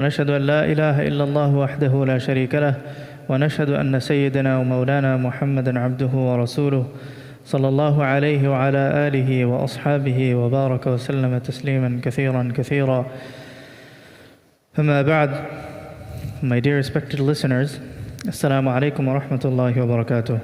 ونشهد أن لا إله إلا الله وحده لا شريك له ونشهد أن سيدنا ومولانا محمدا عبده ورسوله صلى الله عليه وعلى آله وأصحابه وبارك وسلم تسليما كثيرا كثيرا. أما بعد, my dear respected listeners, Assalamu alaikum wa rahmatullahi wa barakatuh.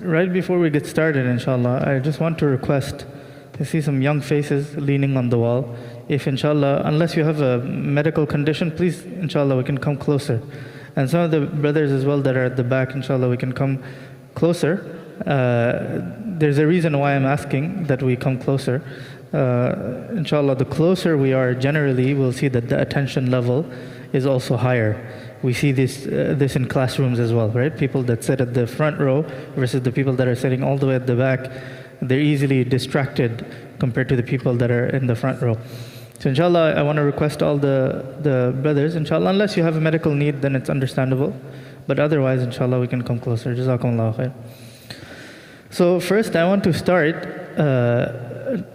Right before we get started, inshallah, I just want to request to see some young faces leaning on the wall. If inshallah, unless you have a medical condition, please inshallah we can come closer. And some of the brothers as well that are at the back, inshallah we can come closer. There's a reason why I'm asking that we come closer. Inshallah, the closer we are, generally we'll see that the attention level is also higher. We see this in classrooms as well, right? People that sit at the front row versus the people that are sitting all the way at the back, they're easily distracted compared to the people that are in the front row. So inshallah, I want to request all the brothers, inshallah, unless you have a medical need, then it's understandable. But otherwise, inshallah, we can come closer. Jazakumullah khair. So first, I want to start,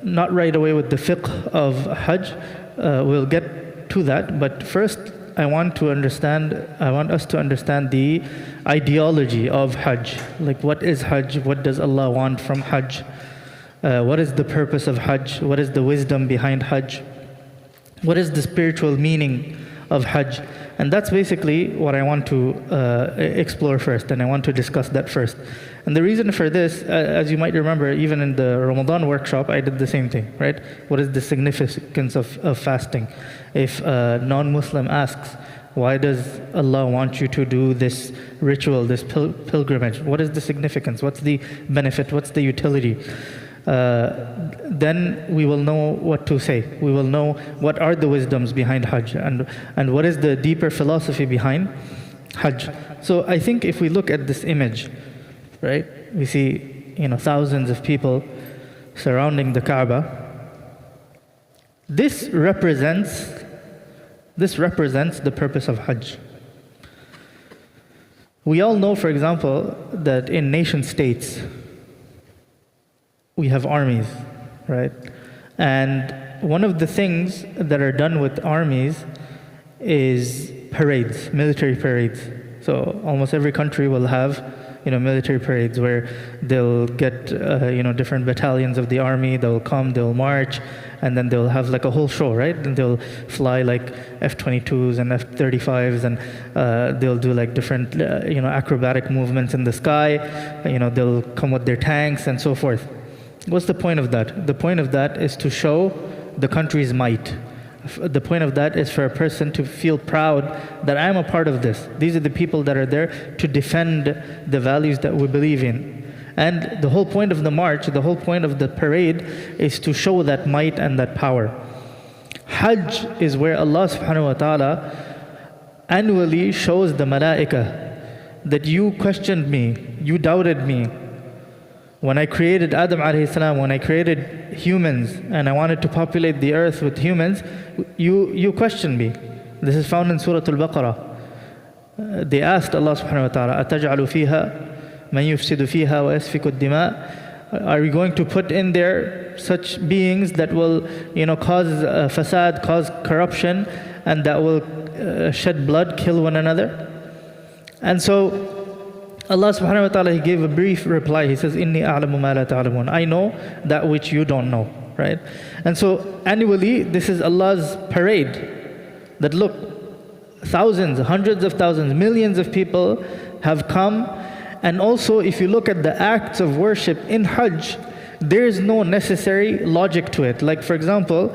not right away with the fiqh of Hajj. We'll get to that. But first, I want us to understand the ideology of Hajj. Like, what is Hajj? What does Allah want from Hajj? What is the purpose of Hajj? What is the wisdom behind Hajj? What is the spiritual meaning of Hajj? And that's basically what I want to explore first, and I want to discuss that first. And the reason for this, as you might remember, even in the Ramadan workshop, I did the same thing, right? What is the significance of fasting? If a non-Muslim asks, why does Allah want you to do this ritual, this pilgrimage? What is the significance? What's the benefit? What's the utility? Then we will know what to say. We will know what are the wisdoms behind Hajj and what is the deeper philosophy behind Hajj. So I think if we look at this image, right, we see thousands of people surrounding the Kaaba. This represents the purpose of Hajj. We all know, for example, that in nation states we have armies, right? And one of the things that are done with armies is parades, military parades. So almost every country will have, military parades where they'll get, different battalions of the army. They'll come, they'll march, and then they'll have like a whole show, right? And they'll fly like F-22s and F-35s, and they'll do like different, acrobatic movements in the sky. They'll come with their tanks and so forth. What's the point of that? The point of that is to show the country's might. The point of that is for a person to feel proud that I'm a part of this. These are the people that are there to defend the values that we believe in. And the whole point of the march, the whole point of the parade is to show that might and that power. Hajj is where Allah subhanahu wa ta'ala annually shows the malaika that you questioned me, you doubted me. When I created Adam alayhi salam, when I created humans and I wanted to populate the earth with humans, you questioned me. This is found in Surah Al-Baqarah. They asked Allah subhanahu wa ta'ala, أَتَجْعَلُ فِيهَا مَنْ يُفْسِدُ فِيهَا وَيَسْفِكُ الدِّمَاءِ. Are we going to put in there such beings that will cause fasad, cause corruption, and that will shed blood, kill one another? And so Allah subhanahu wa ta'ala, He gave a brief reply. He says, Inni a'lamu ma la ta'lamun. I know that which you don't know, right? And so annually, this is Allah's parade. That look, thousands, hundreds of thousands, millions of people have come. And also, if you look at the acts of worship in Hajj, there is no necessary logic to it. Like for example,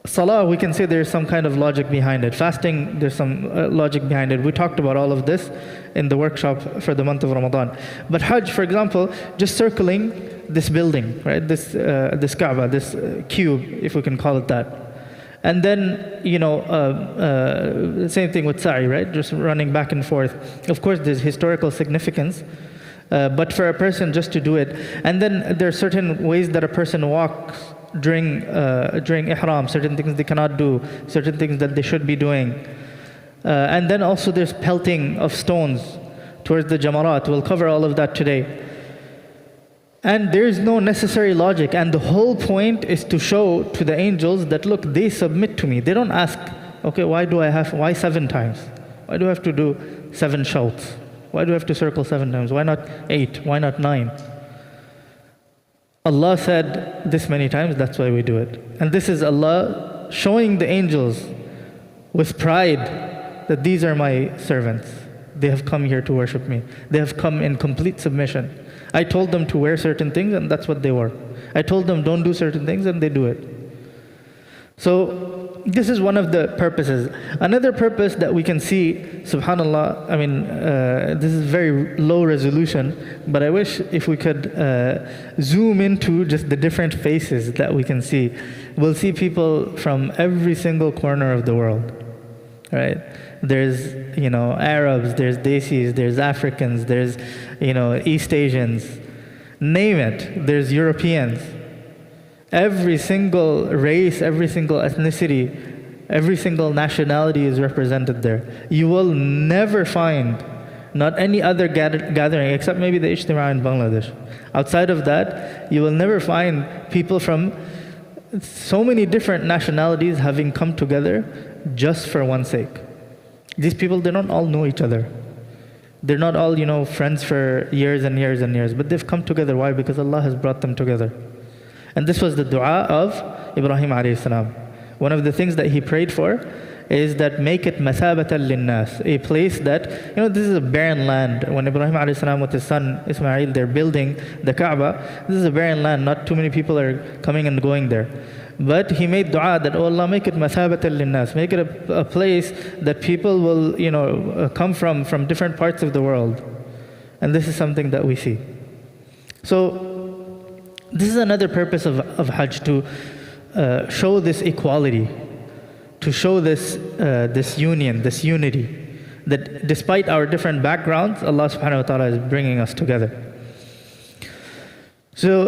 Salah, we can say there's some kind of logic behind it. Fasting, there's some logic behind it. We talked about all of this in the workshop for the month of Ramadan. But Hajj, for example, just circling this building, right? This Kaaba, this cube, if we can call it that. And then, same thing with Sa'i, right? Just running back and forth. Of course, there's historical significance. But for a person just to do it. And then there are certain ways that a person walks during ihram, certain things they cannot do, certain things that they should be doing. And then also there's pelting of stones towards the jamarat. We'll cover all of that today. And there is no necessary logic. And the whole point is to show to the angels that, look, they submit to me. They don't ask, okay, why 7 times? Why do I have to do 7 shouts? Why do I have to circle 7 times? Why not 8? Why not 9? Allah said this many times, that's why we do it. And this is Allah showing the angels with pride that these are my servants. They have come here to worship me. They have come in complete submission. I told them to wear certain things, and that's what they wore. I told them don't do certain things, and they do it. So this is one of the purposes. Another purpose that we can see, subhanAllah, I mean, this is very low resolution, but I wish if we could zoom into just the different faces that we can see. We'll see people from every single corner of the world, right? There's, Arabs, there's Desis, there's Africans, there's, East Asians, name it, there's Europeans. Every single race, every single ethnicity, every single nationality is represented there. You will never find, not any other gathering, except maybe the Ijtima in Bangladesh. Outside of that, you will never find people from so many different nationalities having come together just for one sake. These people, they don't all know each other. They're not all, friends for years and years and years, but they've come together. Why? Because Allah has brought them together. And this was the dua of Ibrahim alayhi salam. One of the things that he prayed for is that make it mathabatan linnas, a place that, this is a barren land. When Ibrahim alayhi salam with his son Ismail, they're building the Kaaba, this is a barren land, not too many people are coming and going there. But he made dua that, oh Allah, make it mathabatan linnas, make it a place that people will, come from different parts of the world. And this is something that we see. So, this is another purpose of Hajj, to show this equality, to show this union, this unity, that despite our different backgrounds, Allah subhanahu wa ta'ala is bringing us together. So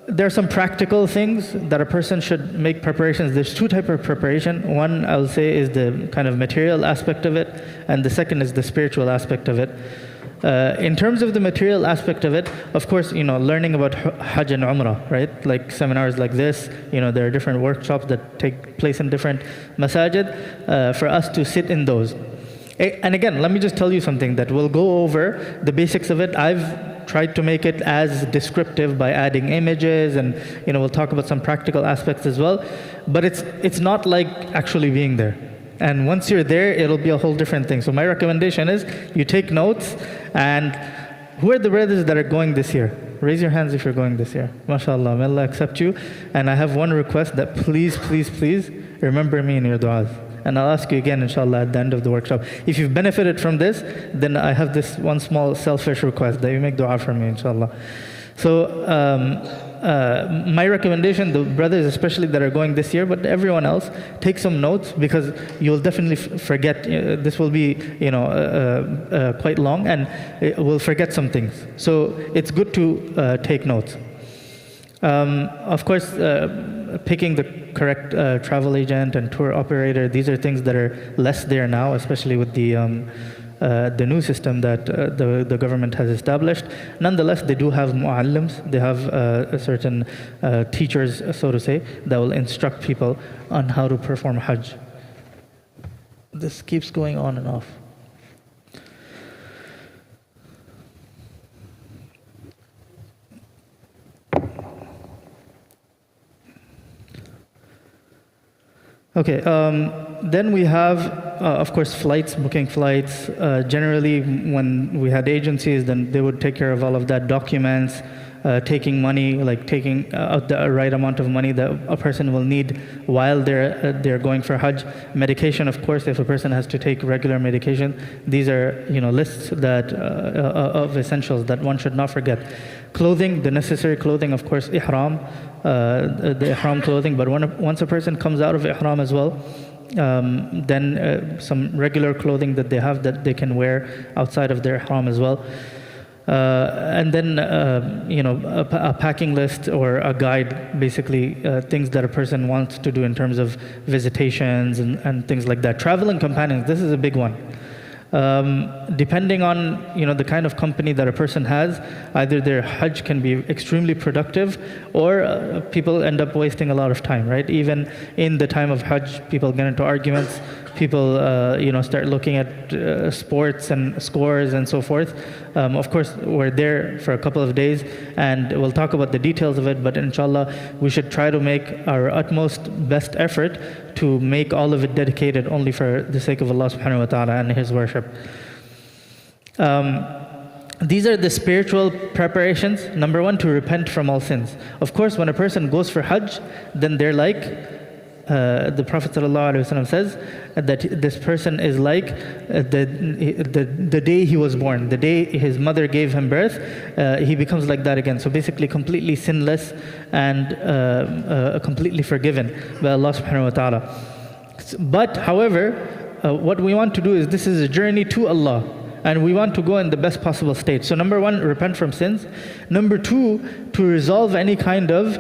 there are some practical things that a person should make preparations. There's 2 types of preparation. One, I will say, is the kind of material aspect of it, and the second is the spiritual aspect of it. In terms of the material aspect of it, of course, learning about Hajj and Umrah, right? Like seminars like this, there are different workshops that take place in different masajid, for us to sit in those. And again, let me just tell you something that we'll go over the basics of it. I've tried to make it as descriptive by adding images, and we'll talk about some practical aspects as well. But it's not like actually being there. And once you're there, it'll be a whole different thing. So my recommendation is you take notes. And who are the brothers that are going this year? Raise your hands if you're going this year. MashaAllah, may Allah accept you. And I have one request, that please, please, please remember me in your du'as. And I'll ask you again, inshallah, at the end of the workshop. If you've benefited from this, then I have this one small selfish request, that you make dua for me, inshallah. So my recommendation, the brothers especially that are going this year, but everyone else, take some notes, because you'll definitely forget. This will be quite long, and we'll forget some things. So it's good to take notes. Of course, picking the correct travel agent and tour operator, these are things that are less there now, especially with the new system that the government has established. Nonetheless, they do have muallims. They have certain teachers, so to say, that will instruct people on how to perform Hajj. This keeps going on and off. Okay, then we have, of course, flights, booking flights. Generally, when we had agencies, then they would take care of all of that, documents, taking money, like taking out the right amount of money that a person will need while they're going for Hajj. Medication, of course, if a person has to take regular medication, these are lists that of essentials that one should not forget. Clothing, the necessary clothing, of course, ihram, the ihram clothing. But once a person comes out of ihram as well, then some regular clothing that they have that they can wear outside of their ihram as well. And then, a packing list or a guide, basically things that a person wants to do in terms of visitations and things like that. Traveling companions, this is a big one. Depending on the kind of company that a person has, either their Hajj can be extremely productive, or people end up wasting a lot of time, right? Even in the time of Hajj, people get into arguments, people start looking at sports and scores and so forth. Of course, we're there for a couple of days, and we'll talk about the details of it, but inshallah, we should try to make our utmost best effort to make all of it dedicated only for the sake of Allah subhanahu wa ta'ala and His worship. These are the spiritual preparations. Number one, to repent from all sins. Of course, when a person goes for Hajj, then they're like, the Prophet ﷺ says that this person is like the day he was born, the day his mother gave him birth, he becomes like that again. So basically completely sinless and completely forgiven by Allah subhanahu wa ta'ala. But however, what we want to do is, this is a journey to Allah, and we want to go in the best possible state. So number one, repent from sins. Number two, to resolve any kind of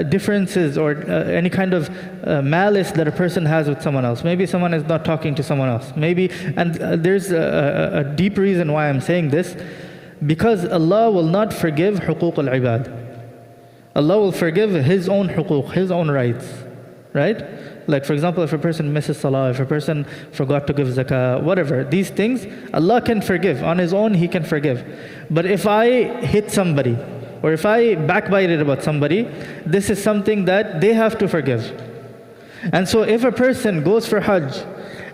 differences or any kind of malice that a person has with someone else. Maybe someone is not talking to someone else. Maybe, and there's a deep reason why I'm saying this, because Allah will not forgive huquq al-ibad. Allah will forgive His own huquq, His own rights, right? Like for example, if a person misses salah, if a person forgot to give zakah, whatever, these things, Allah can forgive. On His own, He can forgive. But if I hit somebody, or if I backbited about somebody, this is something that they have to forgive. And so if a person goes for Hajj,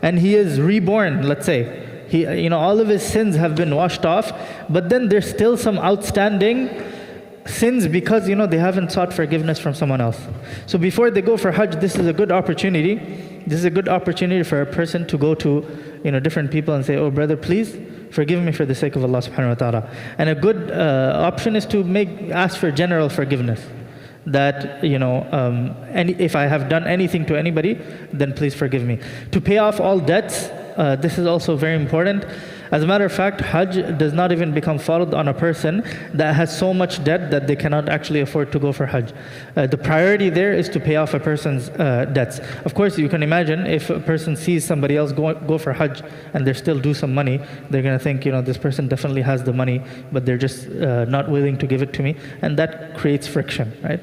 and he is reborn, let's say, he, all of his sins have been washed off, but then there's still some outstanding sins because they haven't sought forgiveness from someone else. So before they go for Hajj, this is a good opportunity. This is a good opportunity for a person to go to different people and say, "Oh brother, please forgive me for the sake of Allah subhanahu wa ta'ala." And a good option is to ask for general forgiveness. That if I have done anything to anybody, then please forgive me. To pay off all debts, this is also very important. As a matter of fact, Hajj does not even become fard on a person that has so much debt that they cannot actually afford to go for Hajj. The priority there is to pay off a person's debts. Of course, you can imagine if a person sees somebody else go for Hajj and they're still due some money, they're going to think, this person definitely has the money, but they're just not willing to give it to me. And that creates friction, right?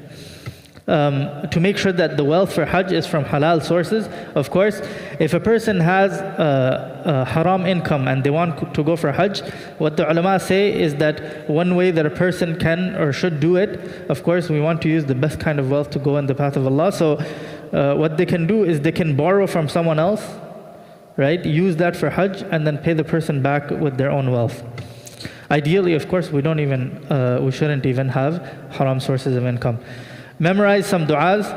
To make sure that the wealth for Hajj is from halal sources. Of course, if a person has haram income and they want to go for Hajj, what the ulama say is that one way that a person can or should do it, of course, we want to use the best kind of wealth to go in the path of Allah. So what they can do is they can borrow from someone else, right? Use that for Hajj and then pay the person back with their own wealth. Ideally, of course, we shouldn't even have haram sources of income. Memorize some du'as.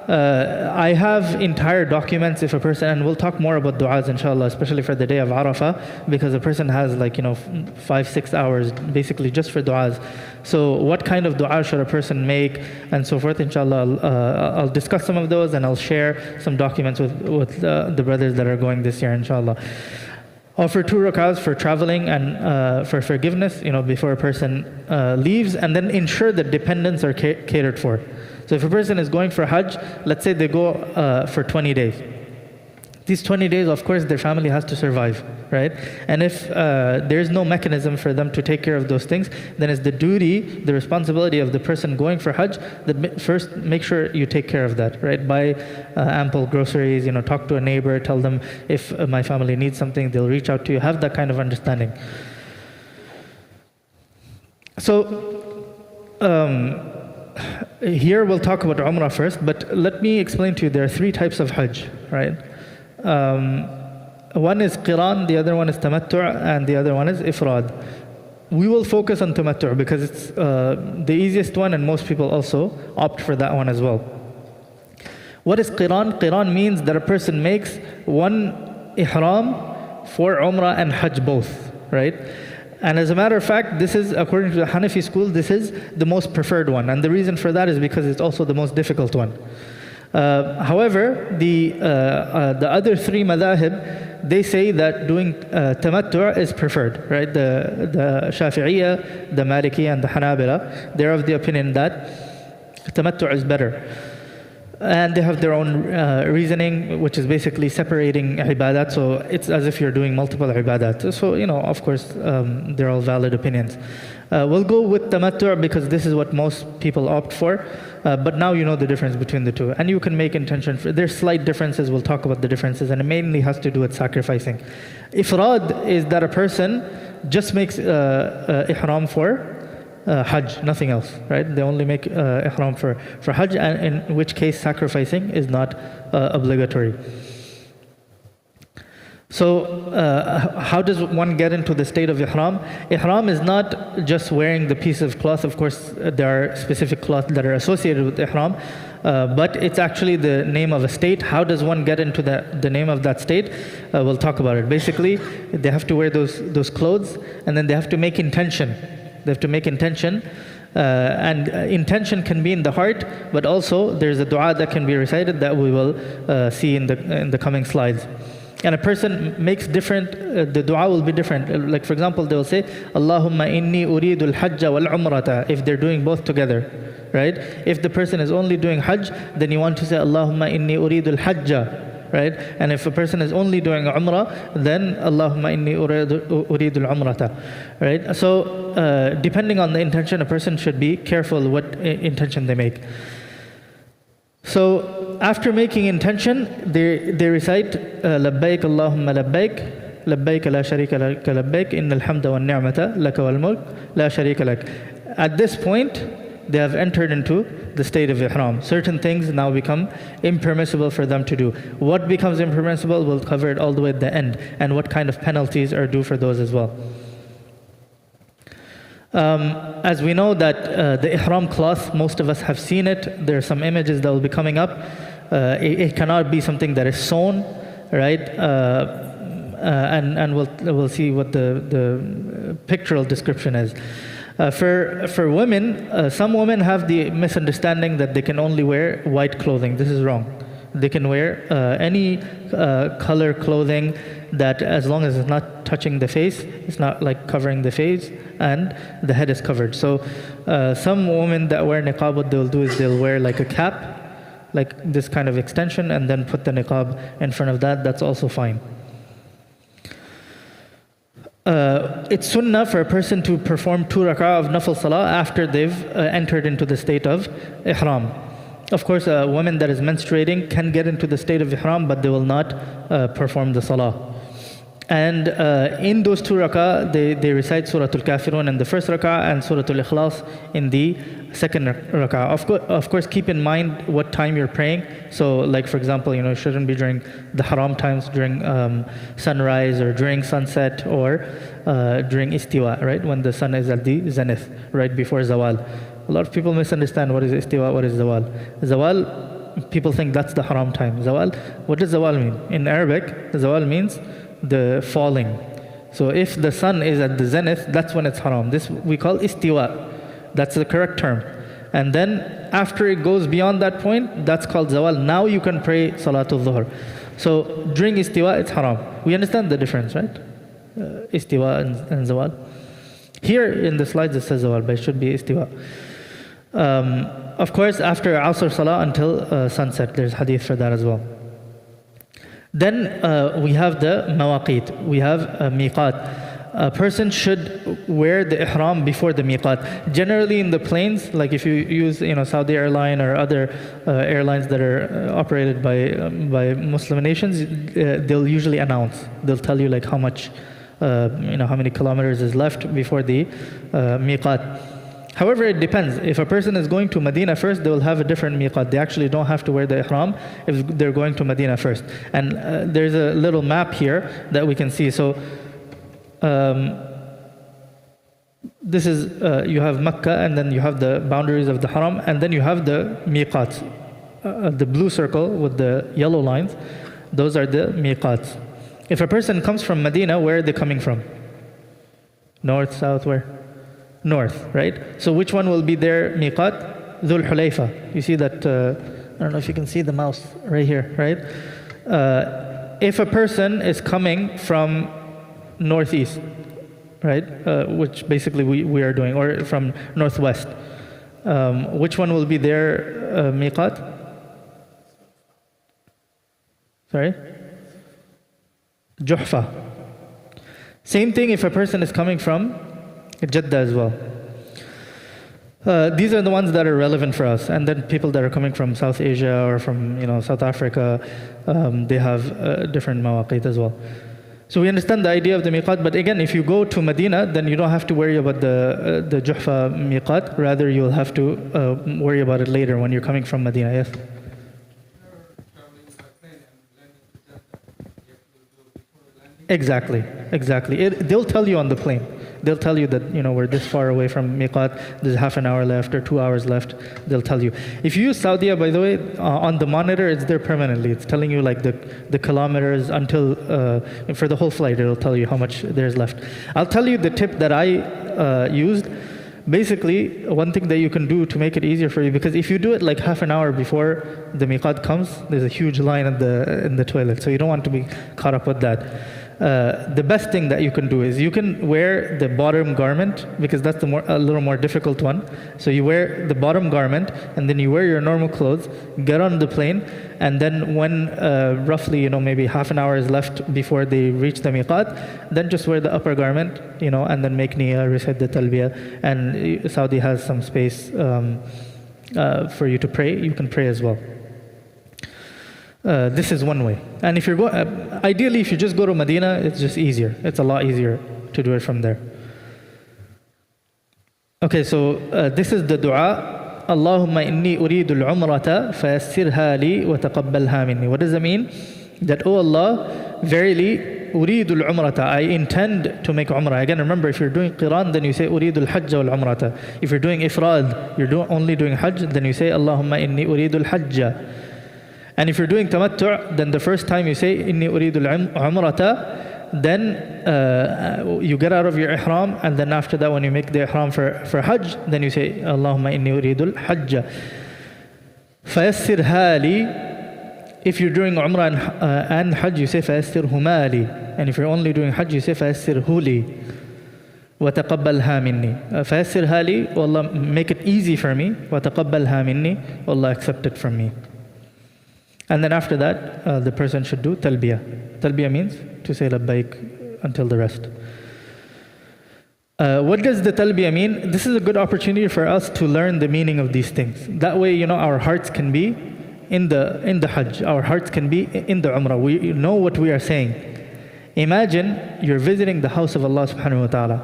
I have entire documents if a person, and we'll talk more about du'as inshallah, especially for the day of Arafah, because a person has 5-6 hours basically just for du'as. So what kind of du'a should a person make and so forth, inshallah. I'll discuss some of those and I'll share some documents with the brothers that are going this year, inshallah. Offer 2 rak'ahs for traveling and for forgiveness, before a person leaves, and then ensure that dependents are catered for. So if a person is going for Hajj, let's say they go for 20 days. These 20 days, of course, their family has to survive, right? And if there's no mechanism for them to take care of those things, then it's the duty, the responsibility of the person going for Hajj that first make sure you take care of that, right? Buy ample groceries, talk to a neighbor, tell them if my family needs something, they'll reach out to you. Have that kind of understanding. So, here we'll talk about Umrah first, but let me explain to you, there are 3 types of Hajj, right? One is Qiran, the other one is Tamattu', and the other one is Ifrad. We will focus on Tamattu' because it's the easiest one, and most people also opt for that one as well. What is Qiran? Qiran means that a person makes one ihram for Umrah and Hajj both, right? And as a matter of fact, this is, according to the Hanafi school, this is the most preferred one. And the reason for that is because it's also the most difficult one. However, the other 3 madahib, they say that doing tamattu' is preferred, right? The Shafi'iyya, the Maliki, and the Hanabila, they're of the opinion that tamattu' is better. And they have their own reasoning, which is basically separating ibadat. So it's as if you're doing multiple ibadat. So, of course, they're all valid opinions. We'll go with tamattu' because this is what most people opt for. But now you know the difference between the two. And you can make intention. There's slight differences. We'll talk about the differences. And it mainly has to do with sacrificing. Ifrad is that a person just makes ihram for Hajj, nothing else, right? They only make ihram for Hajj, and in which case sacrificing is not obligatory. So how does one get into the state of ihram? Ihram is not just wearing the piece of cloth. Of course, there are specific cloths that are associated with ihram, but it's actually the name of a state. How does one get into the name of that state? We'll talk about it. Basically, they have to wear those clothes, and then they have to make intention. They have to make intention, and intention can be in the heart, but also there's a dua that can be recited that we will see in the coming slides. And a person makes different, the dua will be different. Like for example, they will say, Allahumma inni uridu al-hajja wal-umrata, if they're doing both together, right? If the person is only doing Hajj, then you want to say, Allahumma inni uridu al-hajja, right? And if a person is only doing Umrah, then Allahumma inni uridu al-umrata, right? So depending on the intention, a person should be careful what intention they make. So after making intention, they recite labbaik Allahumma labbaik, labbaik la sharika laka labbaik, innal hamda wan ni'mata laka wal mulk la sharika lak. At this point, they have entered into the state of ihram. Certain things now become impermissible for them to do. What becomes impermissible, we'll cover it all the way at the end, and what kind of penalties are due for those as well. As we know that the ihram cloth, most of us have seen it. There are some images that will be coming up. It cannot be something that is sewn, right? And we'll see what the pictorial description is. For women, some women have the misunderstanding that they can only wear white clothing. This is wrong. They can wear any color clothing that, as long as it's not touching the face, it's not like covering the face, and the head is covered. So some women that wear niqab, what they'll do is they'll wear like a cap, like this kind of extension, and then put the niqab in front of that. That's also fine. It's sunnah for a person to perform 2 rak'ah of nafil salah after they've entered into the state of ihram. Of course, a woman that is menstruating can get into the state of ihram, but they will not perform the salah. And in those 2 rak'ah, they recite Surah Al-Kafirun in the first rak'ah and Surah Al-Ikhlas in the second rak'ah. Of course, keep in mind what time you're praying. So, like for example, it shouldn't be during the haram times, during sunrise or during sunset, or during istiwa, right? When the sun is at the zenith, right before zawal. A lot of people misunderstand what is istiwa, what is zawal. Zawal, people think that's the haram time. Zawal, what does zawal mean? In Arabic, zawal means the falling. So if the sun is at the zenith, that's when it's haram. This we call istiwa. That's the correct term. And then after it goes beyond that point, that's called zawal. Now you can pray Salatul Dhuhr. So during istiwa, it's haram. We understand the difference, right? Istiwa and zawal. Here in the slides it says zawal, but it should be istiwa. Of course, after Asr Salah until sunset, there's hadith for that as well. Then we have the mawaqit, we have miqat. A person should wear the ihram before the miqat. Generally in the planes, like if you use Saudi Airline or other airlines that are operated by Muslim nations, they'll usually announce. They'll tell you like how much, how many kilometers is left before the miqat. However, it depends. If a person is going to Medina first, they will have a different miqat. They actually don't have to wear the ihram if they're going to Medina first. And there's a little map here that we can see. So this is, you have Mecca, and then you have the boundaries of the haram, and then you have the miqats. The blue circle with the yellow lines, those are the miqats. If a person comes from Medina, where are they coming from? North, south, where? North, right? So which one will be their miqat? Dhul Hulayfa. You see that, I don't know if you can see the mouse right here, right? If a person is coming from northeast, right, which basically we are doing, or from northwest, which one will be their miqat? Sorry? Juhfa. Same thing if a person is coming from Jeddah as well. These are the ones that are relevant for us. And then people that are coming from South Asia or from South Africa, they have different mawaqit as well. So we understand the idea of the miqat, but again, if you go to Medina, then you don't have to worry about the Juhfa miqat. Rather, you'll have to worry about it later when you're coming from Medina. Yes? Exactly. They'll tell you on the plane. They'll tell you that we're this far away from miqat, there's half an hour left or 2 hours left. They'll tell you. If you use Saudiya, by the way, on the monitor, it's there permanently. It's telling you like the kilometers until for the whole flight. It'll tell you how much there's left. I'll tell you the tip that I used. Basically, one thing that you can do to make it easier for you, because if you do it like half an hour before the miqat comes, there's a huge line in the toilet, so you don't want to be caught up with that. The best thing that you can do is you can wear the bottom garment, because that's a little more difficult one. So you wear the bottom garment, and then you wear your normal clothes, get on the plane, and then when roughly maybe half an hour is left before they reach the miqat, then just wear the upper garment, and then make niyyah, recite the talbiyah, and Saudi has some space for you to pray. You can pray as well. This is one way. And if you're ideally, if you just go to Medina, it's just easier. It's a lot easier to do it from there. Okay, so this is the dua. Allahumma inni uridu al-umrata fayassirha li wa taqabbalha minni. What does it mean? That, oh Allah, verily, uridu al-umrata, I intend to make umrah. Again, remember, if you're doing qiran, then you say uridu al-hajj wal-umrata. If you're doing ifrad, you're only doing hajj, then you say Allahumma inni uridu al-hajj. And if you're doing tamattu', then the first time you say inni uridu al-umrata, then you get out of your ihram, and then after that, when you make the ihram for hajj, then you say Allahumma inni uridu al-hajj. Fayassirha li. If you're doing umrah and hajj, you say fayassirhuma li. And if you're only doing hajj, you say fayassirhu li. Wa taqabbalha minni. Fayassirha li, oh Allah, make it easy for me. Wa taqabbalha minni, oh Allah, accept it from me. And then after that, the person should do talbiyah. Talbiyah means to say labbaik until the rest. What does the talbiyah mean? This is a good opportunity for us to learn the meaning of these things. That way, our hearts can be in the hajj. Our hearts can be in the umrah. We know what we are saying. Imagine you're visiting the house of Allah subhanahu wa ta'ala.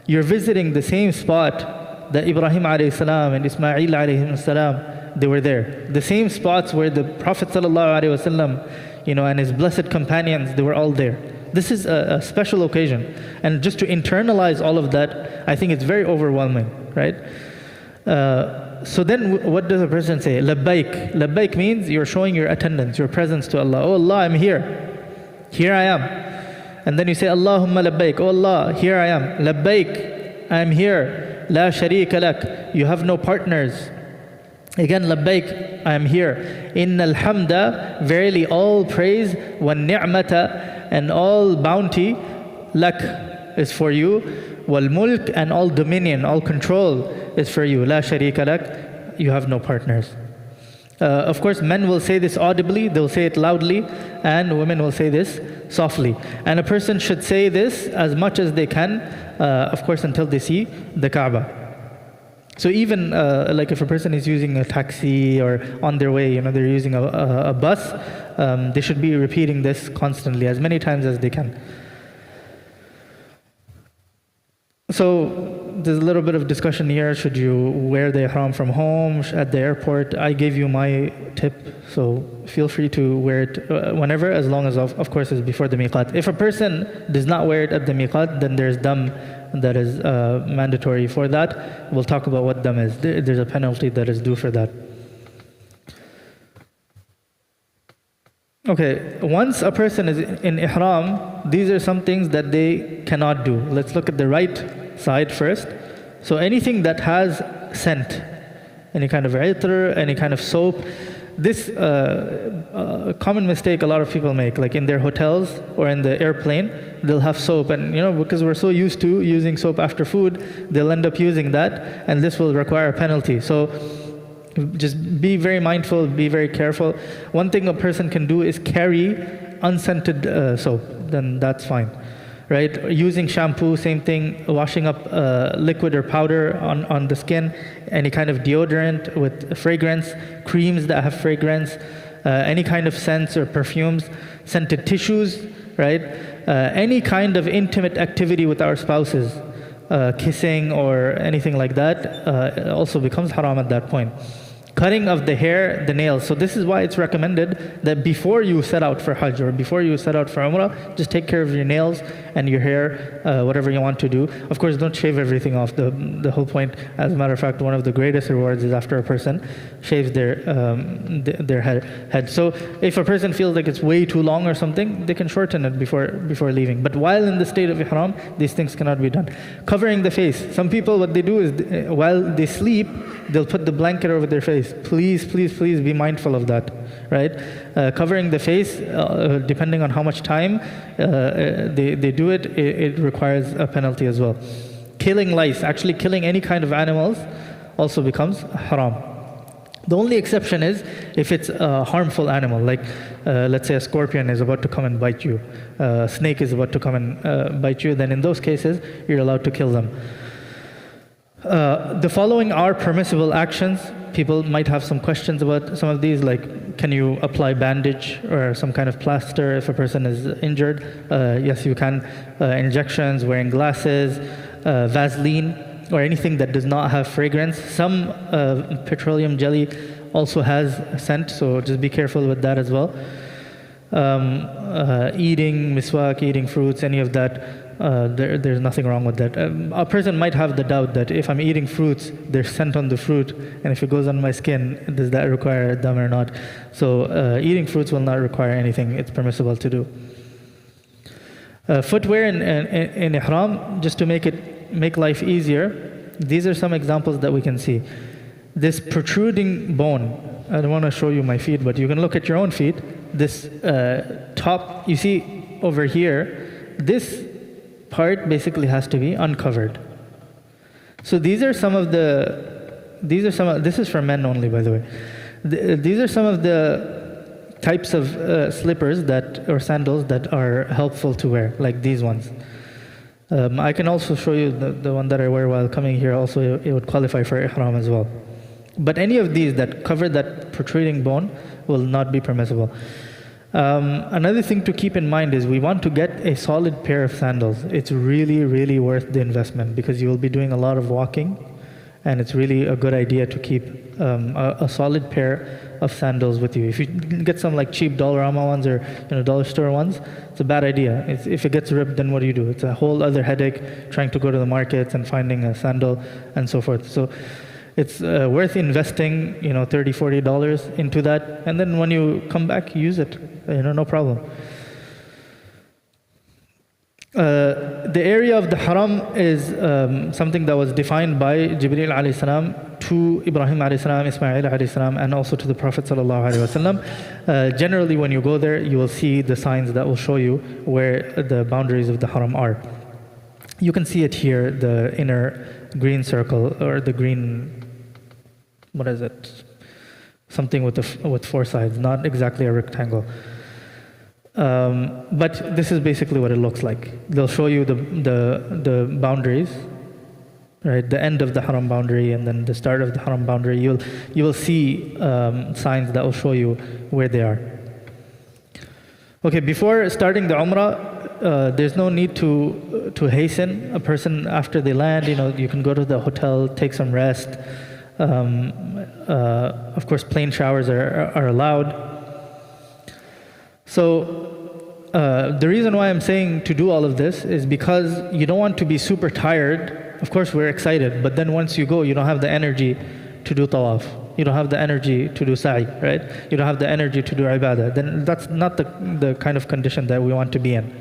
You're visiting the same spot that Ibrahim alayhi salam and Ismail alayhi salam, they were there. The same spots where the Prophet sallallahu alaihi wasallam, and his blessed companions, they were all there. This is a special occasion. And just to internalize all of that, I think it's very overwhelming, right? So then what does a person say? Labbaik. Labbaik means you're showing your attendance, your presence to Allah. Oh Allah, I'm here. Here I am. And then you say, Allahumma labbaik. Oh Allah, here I am. Labbaik, I'm here. La sharika lak. You have no partners. Again, labbaik, I am here. Innal hamda, verily all praise, wan ni'mata, and all bounty, lak, is for you. Wal mulk, and all dominion, all control is for you. La sharika lak, you have no partners. Of course, men will say this audibly, they'll say it loudly, and women will say this softly. And a person should say this as much as they can, of course, until they see the Kaaba. So even like if a person is using a taxi or on their way, they're using a bus, they should be repeating this constantly, as many times as they can. So there's a little bit of discussion here. Should you wear the ihram from home, at the airport? I gave you my tip, so feel free to wear it whenever, as long as, of course, it's before the miqat. If a person does not wear it at the miqat, then there's dam that is mandatory for that. We'll talk about what dam is. There's a penalty that is due for that. Okay, once a person is in ihram, these are some things that they cannot do. Let's look at the right side first. So anything that has scent, any kind of itr, any kind of soap, this common mistake a lot of people make, like in their hotels or in the airplane, they'll have soap, and because we're so used to using soap after food, they'll end up using that, and this will require a penalty. So just be very mindful, be very careful. One thing a person can do is carry unscented soap, then that's fine. Right? Using shampoo, same thing. Washing up liquid or powder on the skin, any kind of deodorant with fragrance, creams that have fragrance, any kind of scents or perfumes, scented tissues, right? Any kind of intimate activity with our spouses, kissing or anything like that, also becomes haram at that point. Cutting of the hair, the nails. So this is why it's recommended that before you set out for Hajj or before you set out for Umrah, just take care of your nails and your hair, whatever you want to do. Of course, don't shave everything off. The whole point, as a matter of fact, one of the greatest rewards is after a person shaves their head. So if a person feels like it's way too long or something, they can shorten it before leaving. But while in the state of Ihram, these things cannot be done. Covering the face. Some people, what they do is, while they sleep, they'll put the blanket over their face. Please be mindful of that, right? Covering the face, depending on how much time they do it, it requires a penalty as well. Killing lice, actually killing any kind of animals, also becomes haram. The only exception is if it's a harmful animal, like let's say a scorpion is about to come and bite you, a snake is about to come and bite you, then in those cases, you're allowed to kill them. The following are permissible actions. People might have some questions about some of these, like can you apply bandage or some kind of plaster if a person is injured? Yes, you can. Injections, wearing glasses, Vaseline, or anything that does not have fragrance. Some petroleum jelly also has scent, so just be careful with that as well. Eating miswak, eating fruits, any of that, there's nothing wrong with that. A person might have the doubt that if I'm eating fruits, there's scent on the fruit, and if it goes on my skin, does that require a dam or not? So eating fruits will not require anything. It's permissible to do. Footwear in Ihram, just to make life easier, these are some examples that we can see. This protruding bone, I don't want to show you my feet, but you can look at your own feet. This top, you see over here, this part basically has to be uncovered. So these are some of this is for men only, by the way. These are some of the types of slippers or sandals that are helpful to wear, like these ones. I can also show you the one that I wear while coming here. Also, it would qualify for ihram as well. But any of these that cover that protruding bone will not be permissible. Another thing to keep in mind is we want to get a solid pair of sandals. It's really worth the investment because you will be doing a lot of walking, and it's really a good idea to keep a solid pair of sandals with you. If you get some like cheap Dollarama ones or dollar store ones, it's a bad idea. If it gets ripped, then what do you do? It's a whole other headache trying to go to the markets and finding a sandal and so forth. So it's worth investing, $30, $40 into that, and then when you come back, use it, no problem. The area of the haram is something that was defined by Jibreel alayhi salam to Ibrahim alayhi salam, Ismail alayhi salam, and also to the Prophet sallallahu alaihi wasallam. Generally, when you go there, you will see the signs that will show you where the boundaries of the haram are. You can see it here, the inner green circle, or the green, what is it? Something with four sides, not exactly a rectangle. But this is basically what it looks like. They'll show you the boundaries, right? The end of the haram boundary and then the start of the haram boundary. You will see signs that will show you where they are. Okay, before starting the Umrah, there's no need to hasten a person after they land. You can go to the hotel, take some rest. Of course, plain showers are allowed. So the reason why I'm saying to do all of this is because you don't want to be super tired. Of course, we're excited, but then once you go, you don't have the energy to do tawaf. You don't have the energy to do sa'i, right? You don't have the energy to do ibadah. Then that's not the kind of condition that we want to be in.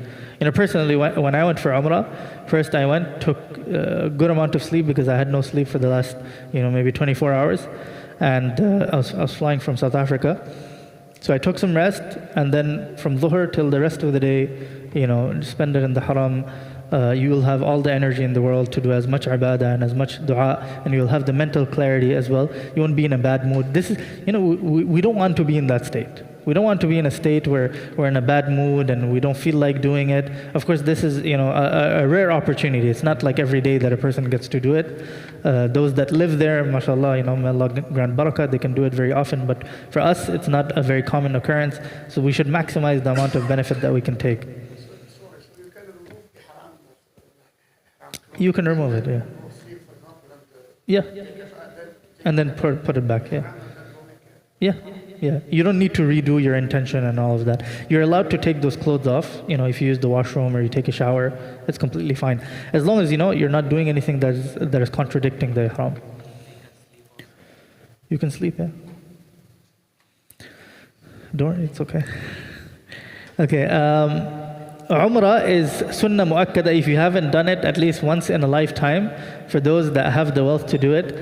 Personally, when I went for Umrah, first I took a good amount of sleep because I had no sleep for the last, maybe 24 hours. And I was flying from South Africa. So I took some rest, and then from Dhuhr till the rest of the day, spend it in the haram, You will have all the energy in the world to do as much ibadah and as much dua, and you will have the mental clarity as well. You won't be in a bad mood. This is, we don't want to be in that state. We don't want to be in a state where we're in a bad mood and we don't feel like doing it. Of course, this is a rare opportunity. It's not like every day that a person gets to do it. Those that live there, mashallah, may Allah grant barakah, they can do it very often. But for us, it's not a very common occurrence. So we should maximize the amount of benefit that we can take. You can remove it, yeah. Yeah. And then put it back, yeah. Yeah. You don't need to redo your intention and all of that. You're allowed to take those clothes off, if you use the washroom or you take a shower, it's completely fine. As long as you're not doing anything that is contradicting the ihram. You can sleep, yeah. Don't worry, it's okay. Okay, Umrah is sunnah mu'akkada. If you haven't done it at least once in a lifetime, for those that have the wealth to do it,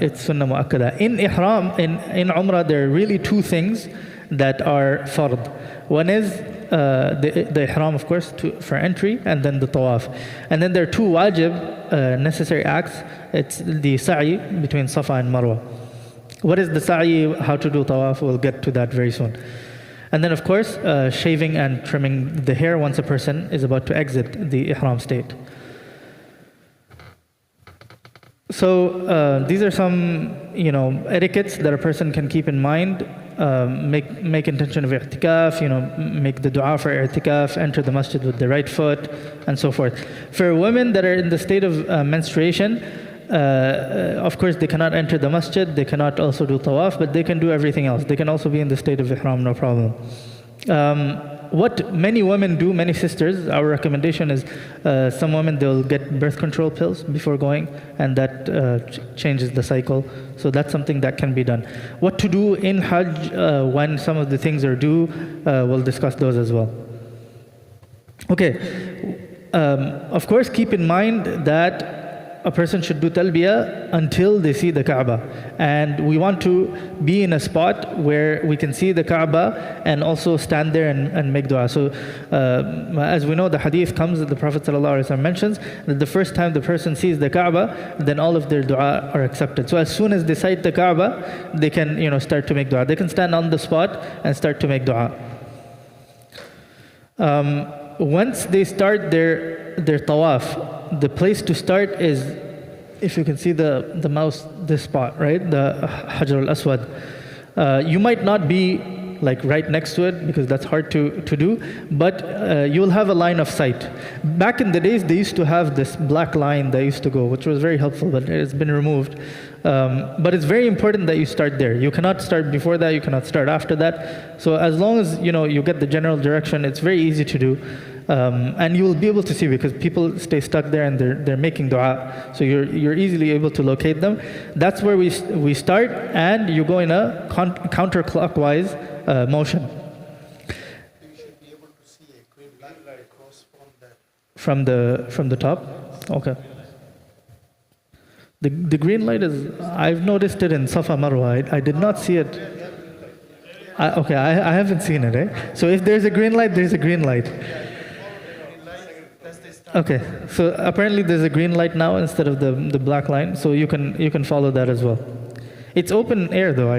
it's sunnah mu'akkada. In ihram, in Umrah, there are really two things that are fard. One is the ihram, of course, for entry, and then the tawaf. And then there are two wajib, necessary acts. It's the sa'i between Safa and Marwa. What is the sa'i? How to do tawaf? We'll get to that very soon. And then, of course, shaving and trimming the hair once a person is about to exit the ihram state. So these are some, etiquettes that a person can keep in mind. Make intention of i'tikaf, make the dua for i'tikaf, enter the masjid with the right foot, and so forth. For women that are in the state of menstruation, of course, they cannot enter the masjid, they cannot also do tawaf, but they can do everything else. They can also be in the state of ihram, no problem. What many women do, many sisters, our recommendation is some women, they'll get birth control pills before going, and that changes the cycle. So that's something that can be done. What to do in Hajj when some of the things are due, we'll discuss those as well. Okay, of course, keep in mind that a person should do talbiyah until they see the Kaaba. And we want to be in a spot where we can see the Kaaba and also stand there and make dua. So as we know, the hadith comes that the Prophet ﷺ mentions that the first time the person sees the Kaaba, then all of their dua are accepted. So as soon as they sight the Kaaba, they can start to make dua. They can stand on the spot and start to make dua. Once they start their tawaf, the place to start is, if you can see the mouse, this spot, right? The Hajar al-Aswad. You might not be like right next to it because that's hard to do, but you'll have a line of sight. Back in the days, they used to have this black line that used to go, which was very helpful, but it's been removed. But it's very important that you start there. You cannot start before that, you cannot start after that. So as long as you get the general direction, it's very easy to do. And you will be able to see because people stay stuck there and they're making dua. So you're easily able to locate them. That's where we start, and you go in a counterclockwise motion. You should be able to see a green light across from that. From the top? Okay. The green light is, I've noticed it in Safa Marwa. I did not see it. Okay, I haven't seen it, eh? So if there's a green light, there's a green light. Okay, so apparently there's a green light now instead of the black line, so you can follow that as well. It's open air though.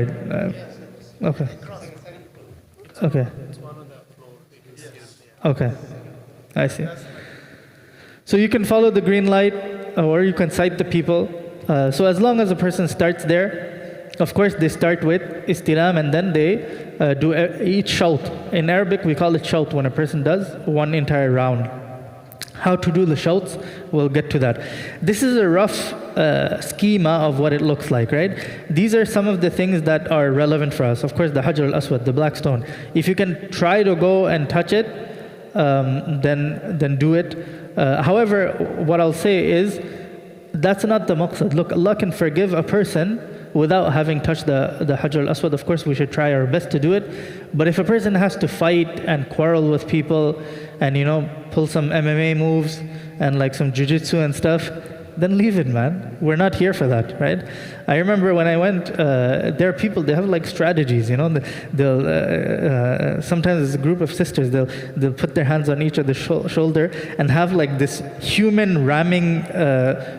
Okay. Okay. Okay, I see. So you can follow the green light, or you can sight the people. So as long as a person starts there, of course they start with istilam and then they do each shout. In Arabic we call it shout when a person does one entire round. How to do the shouts, we'll get to that. This is a rough schema of what it looks like, right? These are some of the things that are relevant for us. Of course, the Hajar al-Aswad, the black stone. If you can try to go and touch it, then do it. However, what I'll say is, that's not the maqsad. Look, Allah can forgive a person without having touched the Hajar al-Aswad. Of course, we should try our best to do it. But if a person has to fight and quarrel with people and, pull some MMA moves and like some jiu-jitsu and stuff, then leave it, man. We're not here for that, right? I remember when I went, there are people, they have like strategies, they'll, sometimes it's a group of sisters, they'll put their hands on each other's shoulder and have like this human ramming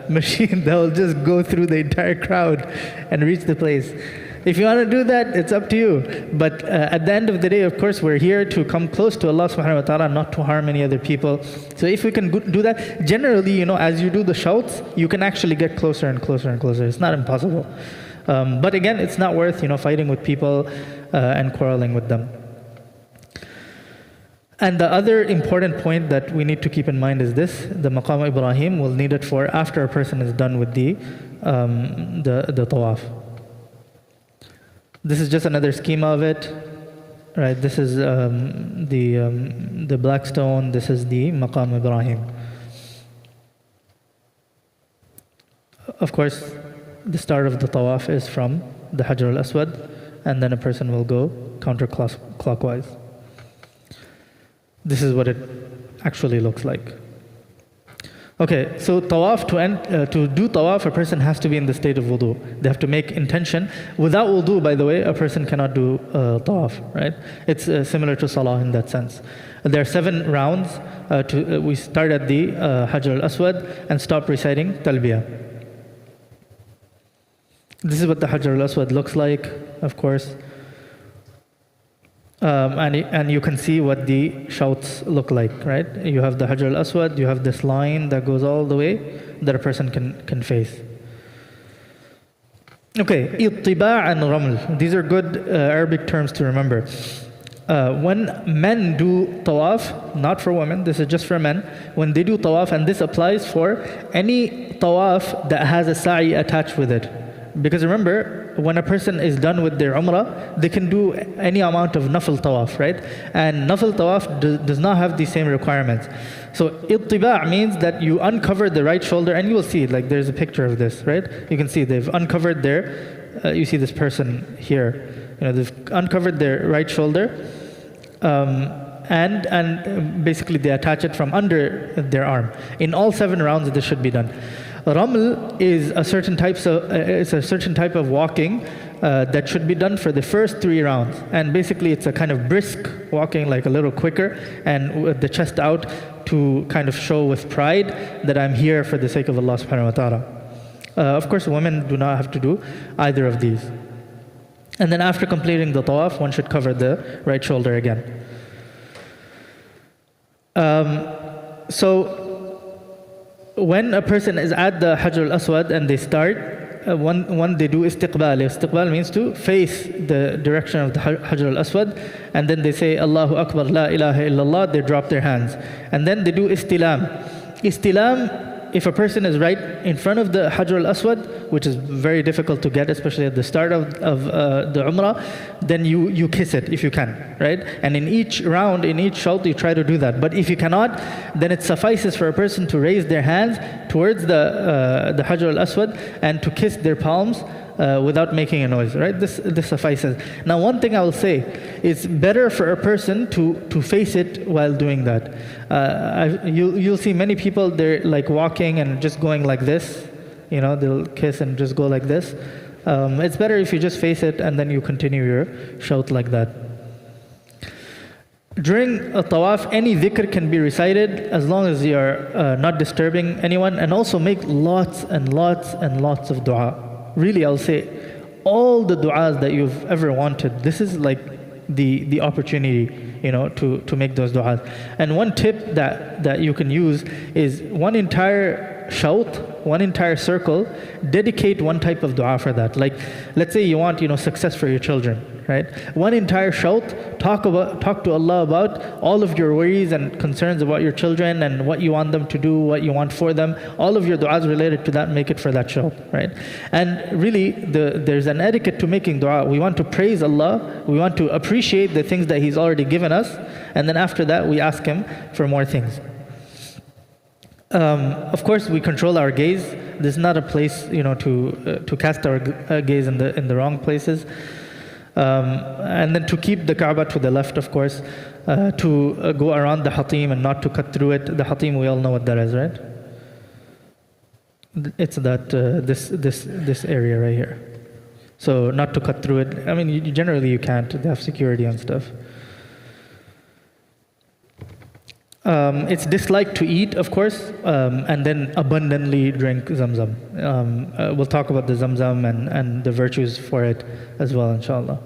machine that will just go through the entire crowd and reach the place. If you want to do that, it's up to you. But at the end of the day, of course, we're here to come close to Allah subhanahu wa ta'ala, not to harm any other people. So if we can do that, generally, as you do the shouts, you can actually get closer and closer and closer. It's not impossible. But again, it's not worth, fighting with people and quarreling with them. And the other important point that we need to keep in mind is this: the Maqam Ibrahim, will need it for after a person is done with the tawaf. This is just another schema of it, right? This is the black stone. This is the Maqam Ibrahim. Of course, the start of the tawaf is from the Hajar al-Aswad, and then a person will go counterclockwise. This is what it actually looks like. Okay, so tawaf, to do tawaf, a person has to be in the state of wudu. They have to make intention. Without wudu, by the way, a person cannot do tawaf, right? It's similar to salah in that sense. There are 7 rounds. We start at the Hajar al-Aswad and stop reciting talbiyah. This is what the Hajar al-Aswad looks like, of course. And you can see what the shouts look like, right? You have the Hajar al-Aswad, you have this line that goes all the way that a person can face. Okay, ittiba' and raml. These are good Arabic terms to remember. When men do tawaf, not for women, this is just for men, when they do tawaf, and this applies for any tawaf that has a sa'i attached with it. Because remember, when a person is done with their umrah, they can do any amount of nafil tawaf, right? And nafil tawaf does not have the same requirements. So ittiba' means that you uncover the right shoulder, and you will see, like there's a picture of this, right? You can see they've uncovered you see this person here. They've uncovered their right shoulder, and basically they attach it from under their arm. In all 7 rounds, this should be done. Raml is a certain type of walking that should be done for the first 3 rounds. And basically it's a kind of brisk walking, like a little quicker, and with the chest out to kind of show with pride that I'm here for the sake of Allah subhanahu wa ta'ala. Of course, women do not have to do either of these. And then after completing the tawaf, one should cover the right shoulder again. So when a person is at the Hajar al-Aswad and they start, one they do istiqbal. Istiqbal means to face the direction of the Hajar al-Aswad, and then they say Allahu Akbar, La ilaha illallah, they drop their hands. And then they do istilam. Istilam, if a person is right in front of the Hajar al-Aswad, which is very difficult to get, especially at the start of the Umrah, then you kiss it if you can, right? And in each round, in each shout, you try to do that. But if you cannot, then it suffices for a person to raise their hands towards the Hajar al-Aswad and to kiss their palms without making a noise, right? This suffices. Now, one thing I will say, it's better for a person to face it while doing that. You'll see many people, they're like walking and just going like this. They'll kiss and just go like this. It's better if you just face it and then you continue your shout like that. During a tawaf, any dhikr can be recited as long as you are not disturbing anyone, and also make lots and lots and lots of dua. Really, I'll say, all the du'as that you've ever wanted, this is like the opportunity, to make those du'as. And one tip that you can use is one entire shout, one entire circle, dedicate one type of dua for that. Like, let's say you want, success for your children, right? One entire shout, talk to Allah about all of your worries and concerns about your children and what you want them to do, what you want for them. All of your du'as related to that, make it for that shout, right? And really, there's an etiquette to making dua. We want to praise Allah, we want to appreciate the things that He's already given us, and then after that, we ask Him for more things. Of course, we control our gaze. This is not a place, to cast our gaze in the wrong places. And then to keep the Kaaba to the left, of course, to go around the hatim and not to cut through it. The hatim, we all know what that is, right? It's that this area right here. So not to cut through it. I mean, generally you can't. They have security and stuff. It's disliked to eat, of course, and then abundantly drink Zamzam. We'll talk about the Zamzam and the virtues for it as well, inshallah.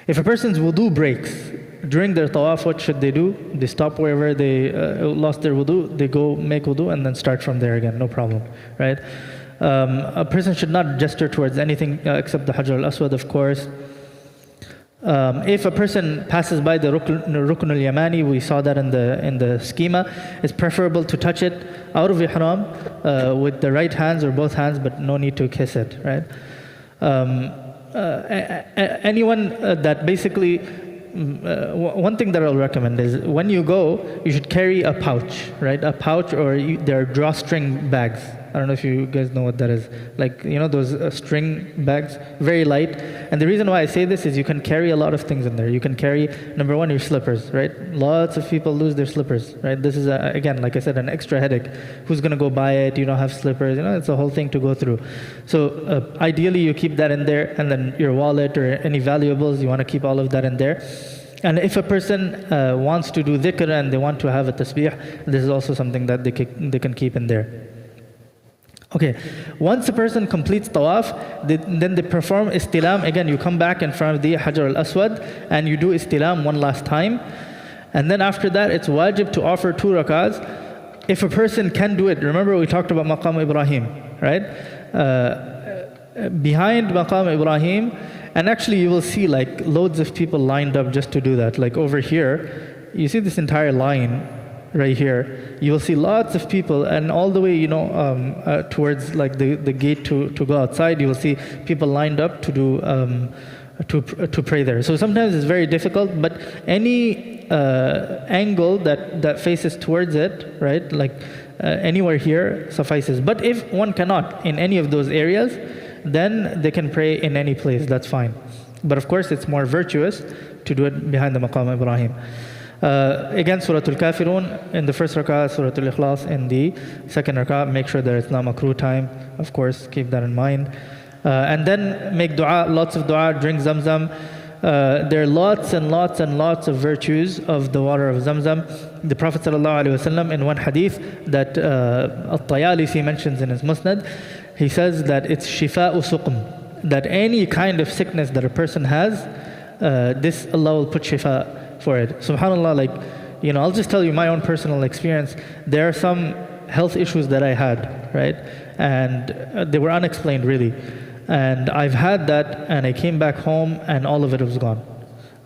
If a person's wudu breaks during their tawaf, what should they do? They stop wherever they lost their wudu, they go make wudu and then start from there again, no problem, right? A person should not gesture towards anything except the Hajar al-Aswad, of course. If a person passes by the Rukn al-Yamani, we saw that in the schema, it's preferable to touch it out of ihram with the right hands or both hands, but no need to kiss it, right? Anyone that basically, one thing that I'll recommend is when you go, you should carry a pouch, right? A pouch, or there are drawstring bags. I don't know if you guys know what that is. Like, those string bags, very light. And the reason why I say this is you can carry a lot of things in there. You can carry, number one, your slippers, right? Lots of people lose their slippers, right? This is, again, like I said, an extra headache. Who's going to go buy it? You don't have slippers. It's a whole thing to go through. So ideally, you keep that in there. And then your wallet or any valuables, you want to keep all of that in there. And if a person wants to do dhikr and they want to have a tasbih, this is also something that they can keep in there. Okay, once a person completes tawaf, then they perform istilam. Again, you come back in front of the Hajar al-Aswad and you do istilam one last time. And then after that, it's wajib to offer 2 rak'ahs. If a person can do it, remember we talked about Maqam Ibrahim, right? Behind Maqam Ibrahim, and actually you will see like loads of people lined up just to do that. Like over here, you see this entire line right here, you will see lots of people, and all the way, towards like the gate to go outside, you will see people lined up to do to pray there. So sometimes it's very difficult, but any angle that faces towards it, right, like anywhere here suffices. But if one cannot in any of those areas, then they can pray in any place. That's fine. But of course, it's more virtuous to do it behind the Maqam Ibrahim. Again, Surah Al-Kafirun in the first rak'ah, Surah Al-Ikhlas in the second rak'ah. Make sure that it's not makruh time. Of course, keep that in mind. And then make dua, lots of dua, drink Zamzam. There are lots and lots and lots of virtues of the water of Zamzam. The Prophet ﷺ in one hadith that At-Tayalisi mentions in his Musnad, he says that it's shifa'u suqm, that any kind of sickness that a person has, this Allah will put shifa for it. SubhanAllah, like, I'll just tell you my own personal experience. There are some health issues that I had, right? And they were unexplained, really. And I've had that, and I came back home, and all of it was gone.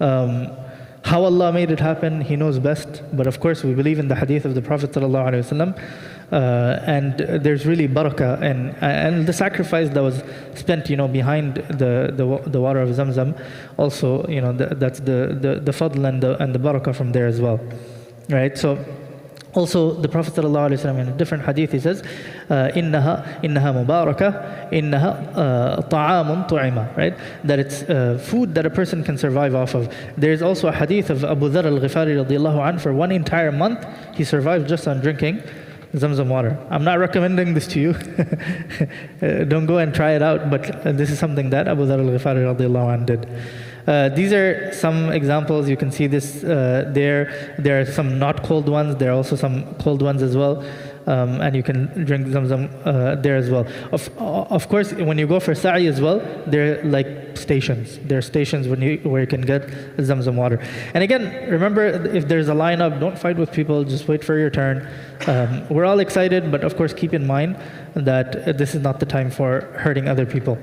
How Allah made it happen, He knows best. But of course, we believe in the hadith of the Prophet ﷺ, and there's really barakah and the sacrifice that was spent, behind the water of Zamzam. Also, that's the fadl and the barakah from there as well, right? So. Also, the Prophet ﷺ in a different hadith, he says, إِنَّهَا مُبَارَكَةٌ إِنَّهَا طَعَامٌ طُعِمَ, right? That it's food that a person can survive off of. There's also a hadith of Abu Dharr al-Ghifari radiallahu anhu, for 1 entire month, he survived just on drinking Zamzam water. I'm not recommending this to you. Don't go and try it out, but this is something that Abu Dharr al-Ghifari radiallahu anhu did. These are some examples. You can see this there. There are some not cold ones. There are also some cold ones as well. And you can drink Zamzam there as well. Of course, when you go for sa'i as well, there are like stations. There are stations where you can get Zamzam water. And again, remember, if there's a lineup, don't fight with people. Just wait for your turn. We're all excited, but of course, keep in mind that this is not the time for hurting other people.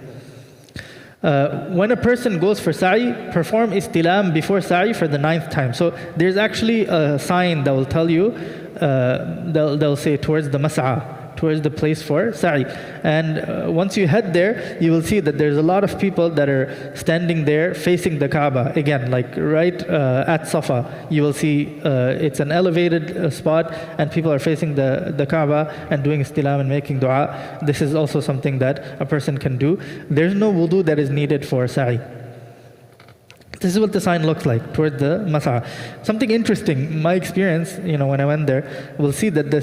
When a person goes for sa'i, perform istilam before sa'i for the 9th time. So there's actually a sign that will tell you, they'll say towards the mas'a, towards the place for sa'i. And once you head there, you will see that there's a lot of people that are standing there facing the Kaaba. Again, like right at Safa, you will see it's an elevated spot, and people are facing the Kaaba and doing istilam and making dua. This is also something that a person can do. There's no wudu that is needed for sa'i. This is what the sign looks like toward the Mas'a. Something interesting, my experience, when I went there, we'll see that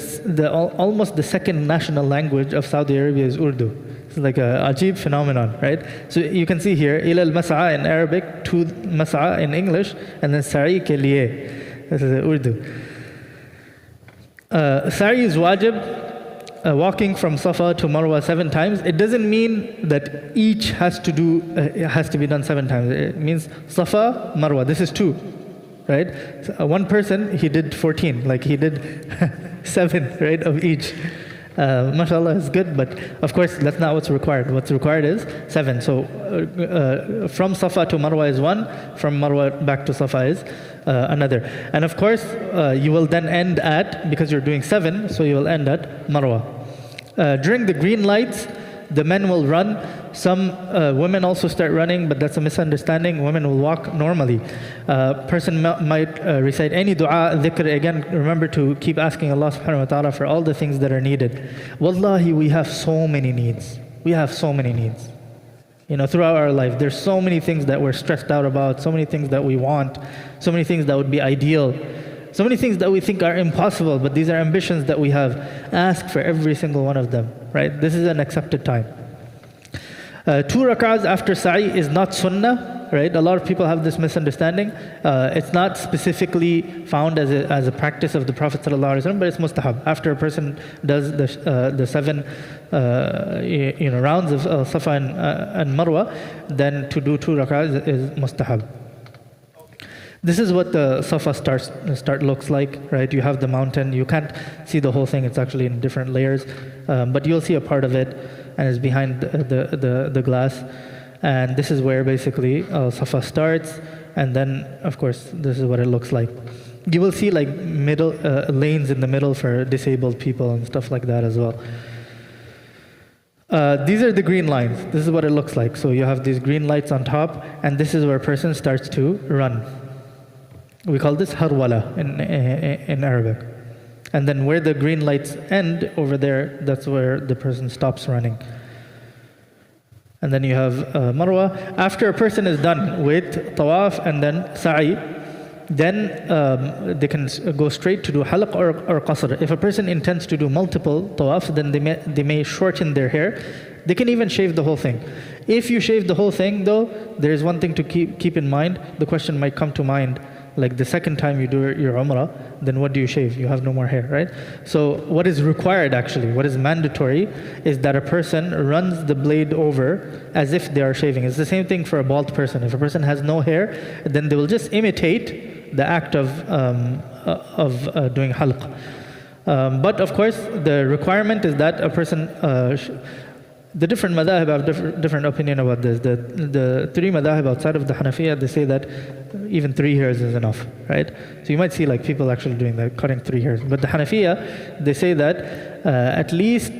almost the second national language of Saudi Arabia is Urdu. It's like a ajib phenomenon, right? So you can see here, ila al-mas'a in Arabic, to mas'a in English, and then sa'i ke liye. This is Urdu. Sa'i is wajib. Walking from Safa to Marwa 7 times, it doesn't mean that each has to be done 7 times. It means Safa, Marwa. This is 2, right? So one person, he did 14, like he did 7, right, of each. MashaAllah is good, but of course that's not what's required. What's required is 7. So from Safa to Marwa is 1, from Marwa back to Safa is another. And of course, you will then end at, because you're doing 7, so you will end at Marwa. During the green lights, the men will run. Some women also start running, but that's a misunderstanding. Women will walk normally. Person might recite any dua, dhikr. Again, remember to keep asking Allah subhanahu wa ta'ala for all the things that are needed. Wallahi, we have so many needs. We have so many needs. Throughout our life, there's so many things that we're stressed out about, so many things that we want, so many things that would be ideal, so many things that we think are impossible, but these are ambitions that we have. Ask for every single one of them, right? This is an accepted time. 2 rak'ahs after sa'i is not sunnah, right? A lot of people have this misunderstanding. It's not specifically found as a practice of the Prophet ﷺ, but it's mustahab. After a person does the 7 rounds of Safa and Marwa, then to do 2 rak'ahs is mustahab. This is what the Safa start looks like, right? You have the mountain. You can't see the whole thing. It's actually in different layers, but you'll see a part of it, and it's behind the glass. And this is where basically Safa starts, and then of course this is what it looks like. You will see like middle lanes in the middle for disabled people and stuff like that as well. These are the green lines. This is what it looks like. So you have these green lights on top, and this is where a person starts to run. We call this harwala in Arabic. And then where the green lights end over there, that's where the person stops running. And then you have Marwa. After a person is done with tawaf and then sa'i, then they can go straight to do halq or qasr. If a person intends to do multiple tawafs, then they may shorten their hair. They can even shave the whole thing. If you shave the whole thing, though, there is one thing to keep in mind. The question might come to mind, like the second time you do your umrah, then what do you shave? You have no more hair, right? So what is required actually, what is mandatory, is that a person runs the blade over as if they are shaving. It's the same thing for a bald person. If a person has no hair, then they will just imitate the act of doing halq. But of course, the requirement is that a person the different madhahib have different opinion about this. The 3 madhahib outside of the Hanafiya, they say that even 3 hairs is enough, right? So you might see like people actually doing that, cutting 3 hairs. But the Hanafiya, they say that at least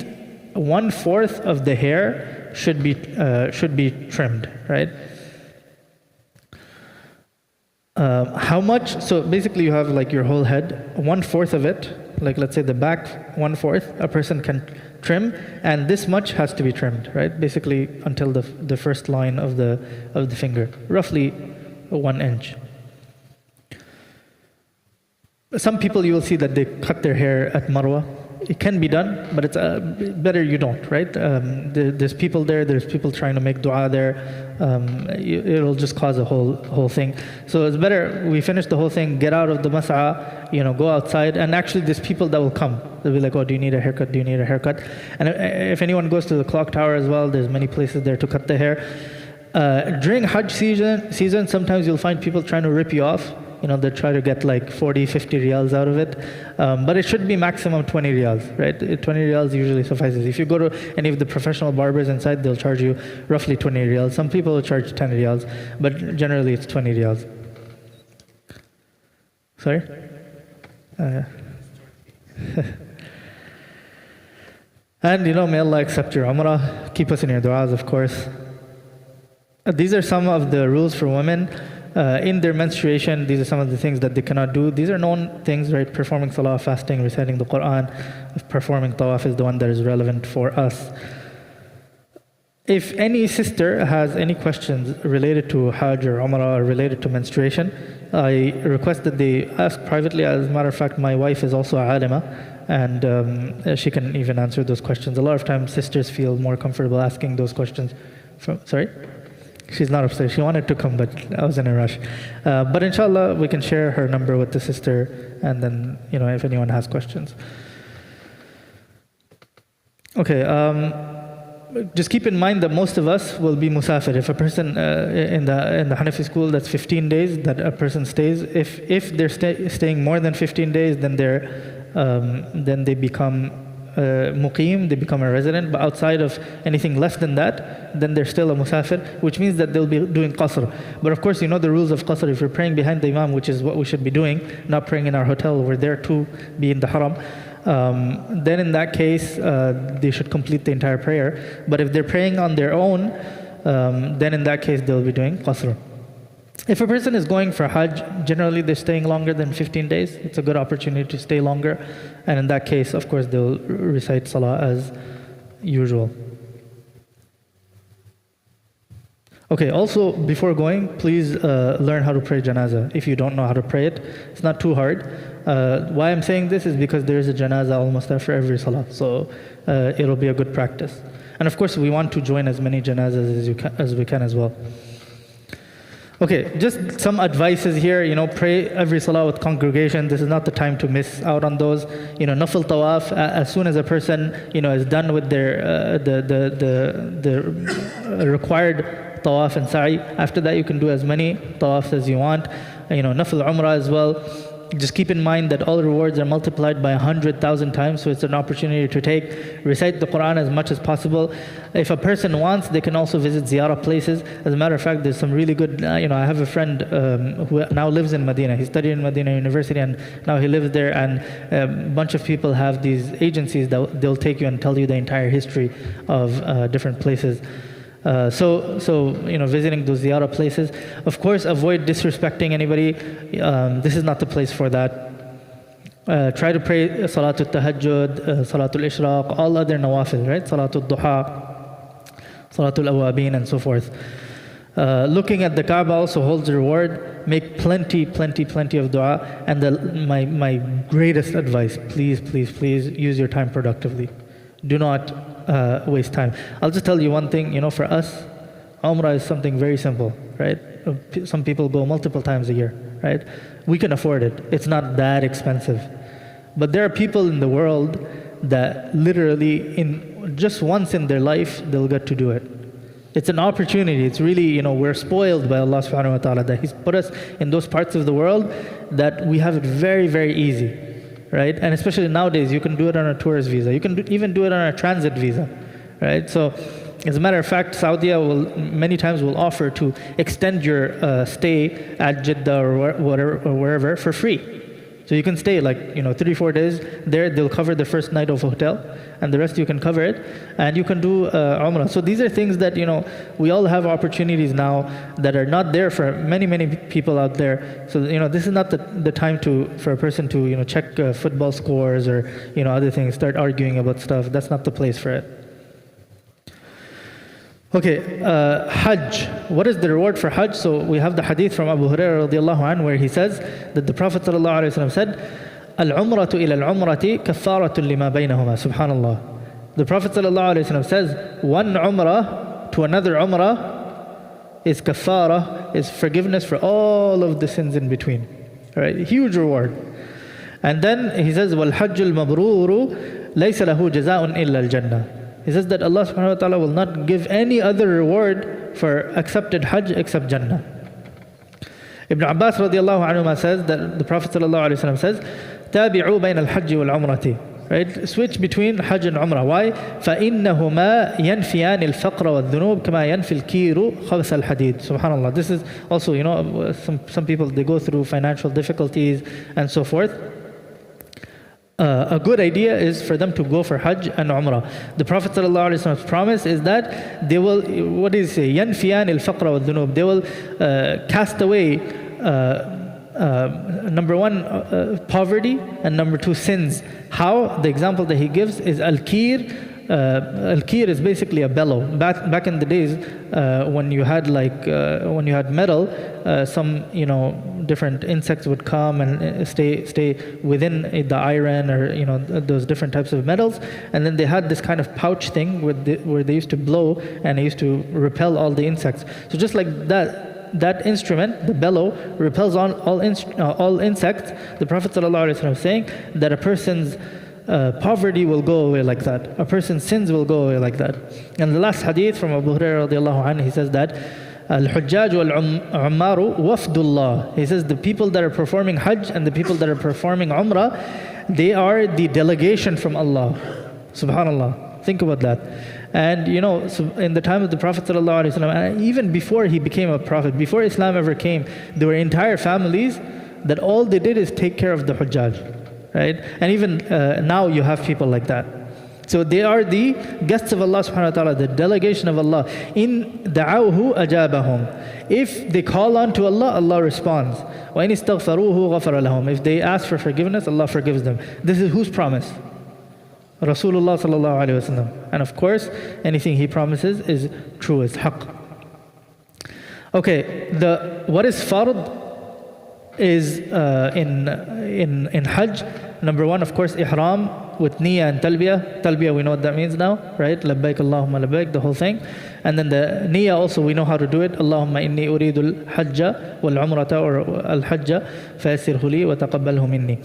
1/4 of the hair should be trimmed, right? How much? So basically you have like your whole head, 1/4 of it, like let's say the back 1/4, a person can trim, and this much has to be trimmed, right? Basically until the first line of the finger, roughly 1 inch. Some people, you will see that they cut their hair at Marwa. It can be done, but it's better you don't, right? There's people there. There's people trying to make dua there. It'll just cause a whole thing. So it's better we finish the whole thing, get out of the mas'a, go outside. And actually, there's people that will come. They'll be like, "Oh, do you need a haircut? Do you need a haircut?" And if anyone goes to the clock tower as well, there's many places there to cut the hair. During Hajj season, sometimes you'll find people trying to rip you off. They try to get like 40, 50 riyals out of it. But it should be maximum 20 riyals, right? 20 riyals usually suffices. If you go to any of the professional barbers inside, they'll charge you roughly 20 riyals. Some people will charge 10 riyals, but generally it's 20 riyals. Sorry? And may Allah accept your umrah. Keep us in your du'as, of course. These are some of the rules for women. In their menstruation, these are some of the things that they cannot do. These are known things, right? Performing salah, fasting, reciting the Quran. Performing tawaf is the one that is relevant for us. If any sister has any questions related to Hajj or Umrah or related to menstruation, I request that they ask privately. As a matter of fact, my wife is also a alima, and she can even answer those questions. A lot of times sisters feel more comfortable asking those questions. Sorry? She's not upstairs. She wanted to come, but I was in a rush. But inshallah, we can share her number with the sister, and then, if anyone has questions. Okay. Just keep in mind that most of us will be musafir. If a person in the Hanafi school, that's 15 days that a person stays. If they're staying more than 15 days, then they become muqim, they become a resident. But outside of anything less than that, then they're still a musafir, which means that they'll be doing qasr. But of course, you know the rules of qasr. If you're praying behind the imam, which is what we should be doing, not praying in our hotel, we're there to be in the haram. Then in that case, they should complete the entire prayer. But if they're praying on their own, then in that case, they'll be doing qasr. If a person is going for Hajj, generally they're staying longer than 15 days. It's a good opportunity to stay longer. And in that case, of course, they'll recite salah as usual. Okay, also, before going, please learn how to pray janazah. If you don't know how to pray it, it's not too hard. Why I'm saying this is because there is a janazah almost after every salah. So it'll be a good practice. And of course, we want to join as many janazahs as we can as well. Okay, just some advices here. Pray every salah with congregation. This is not the time to miss out on those. Nafil tawaf. As soon as a person is done with their the required tawaf and sa'i, after that you can do as many tawafs as you want. Nafil umrah as well. Just keep in mind that all rewards are multiplied by 100,000 times, so it's an opportunity to take. Recite the Quran as much as possible. If a person wants, they can also visit ziyarah places. As a matter of fact, there's some really good, I have a friend who now lives in Medina. He studied in Medina University and now he lives there, and a bunch of people have these agencies that they'll take you and tell you the entire history of different places. So visiting those ziyarah places. Of course, avoid disrespecting anybody. This is not the place for that. Try to pray Salatul Tahajjud, Salatul Ishraq, all other nawafil, right? Salatul Duha, Salatul Awabin, and so forth. Looking at the Kaaba also holds reward. Make plenty of dua. And my greatest advice, please use your time productively. Do not waste time. I'll just tell you one thing, for us, Umrah is something very simple, right? Some people go multiple times a year, right? We can afford it. It's not that expensive. But there are people in the world that literally, in just once in their life, they'll get to do it. It's an opportunity. It's really, we're spoiled by Allah subhanahu wa ta'ala that He's put us in those parts of the world that we have it very, very easy. Right? And especially nowadays, you can do it on a tourist visa. You can even do it on a transit visa, right? So, as a matter of fact, Saudi many times will offer to extend your stay at Jeddah or wherever for free. So you can stay 3-4 days there. They'll cover the first night of hotel, and the rest you can cover it, and you can do Umrah. So these are things that we all have opportunities now that are not there for many people out there. So this is not the time for a person to check football scores or other things, start arguing about stuff. That's not the place for it. Okay, Hajj. What is the reward for Hajj? So we have the hadith from Abu Hurairah radiallahu anhu where he says that the Prophet sallallahu alaihi wasallam said, "Al-umratu ila al-umrati kaffaratun lima baynahuma." Subhanallah. The Prophet sallallahu alaihi wasallam says, one umrah to another umrah is kaffara, is forgiveness for all of the sins in between. All right, huge reward. And then he says, "Wal hajjul mabruru laysa lahu jazaa'un illa al-jannah." He says that Allah subhanahu wa ta'ala will not give any other reward for accepted Hajj except Jannah. Ibn Abbas radiallahu anhu says that the Prophet sallallahu alaihi wasallam says, "Tabi'u bayna al-hajj wal-umrati." Right? Switch between Hajj and Umrah. Why? فَإِنَّهُمَا يَنْفِيَانِ الْفَقْرَ وَالذُّنُوبِ كَمَا يَنْفِي الْكِيرُ خَبْثَ الْحَدِيدِ. Subhanallah. This is also, some people, they go through financial difficulties and so forth. A good idea is for them to go for Hajj and Umrah. The Prophet ﷺ's promise is that they will, what does he say? يَنْفِيَانِ الْفَقْرَ وَالذُّنُوبِ. They will cast away, number one, poverty, and number two, sins. How? The example that he gives is al-kir, Al-kir is basically a bellow. Back in the days, when you had metal, some different insects would come and stay within the iron, or those different types of metals, and then they had this kind of pouch thing where they used to blow, and it used to repel all the insects. So just like that instrument, the bellow, repels on all insects. The Prophet ﷺ is saying that a person's poverty will go away like that. A person's sins will go away like that. And the last hadith from Abu Hurairah radiallahu anhu, he says that Al-Hujjaj wal-Ummaru wafdullah. He says the people that are performing Hajj and the people that are performing Umrah, they are the delegation from Allah. Subhanallah. Think about that. And so in the time of the Prophet ﷺ, and even before he became a prophet, before Islam ever came, there were entire families that all they did is take care of the Hujjaj. Right? And even now you have people like that. So they are the guests of Allah subhanahu wa ta'ala, the delegation of Allah. In da'awhu ajabahum. If they call on to Allah, Allah responds. Wa in istaghfaruhu ghafara lahum. If they ask for forgiveness, Allah forgives them. This is whose promise? Rasulullah sallallahu alayhi wa sallam. And of course, anything he promises is true, is haqq. Okay, what is fard is in Hajj. Number one, of course, ihram with niyyah and talbiyah. Talbiyah, we know what that means now, right? Labbaik Allahumma labbaik, the whole thing. And then the niyyah also, we know how to do it. Allahumma inni uridu al-hajja wal-umrata, or al-hajja fayassirhu li wa taqabbalhu minni.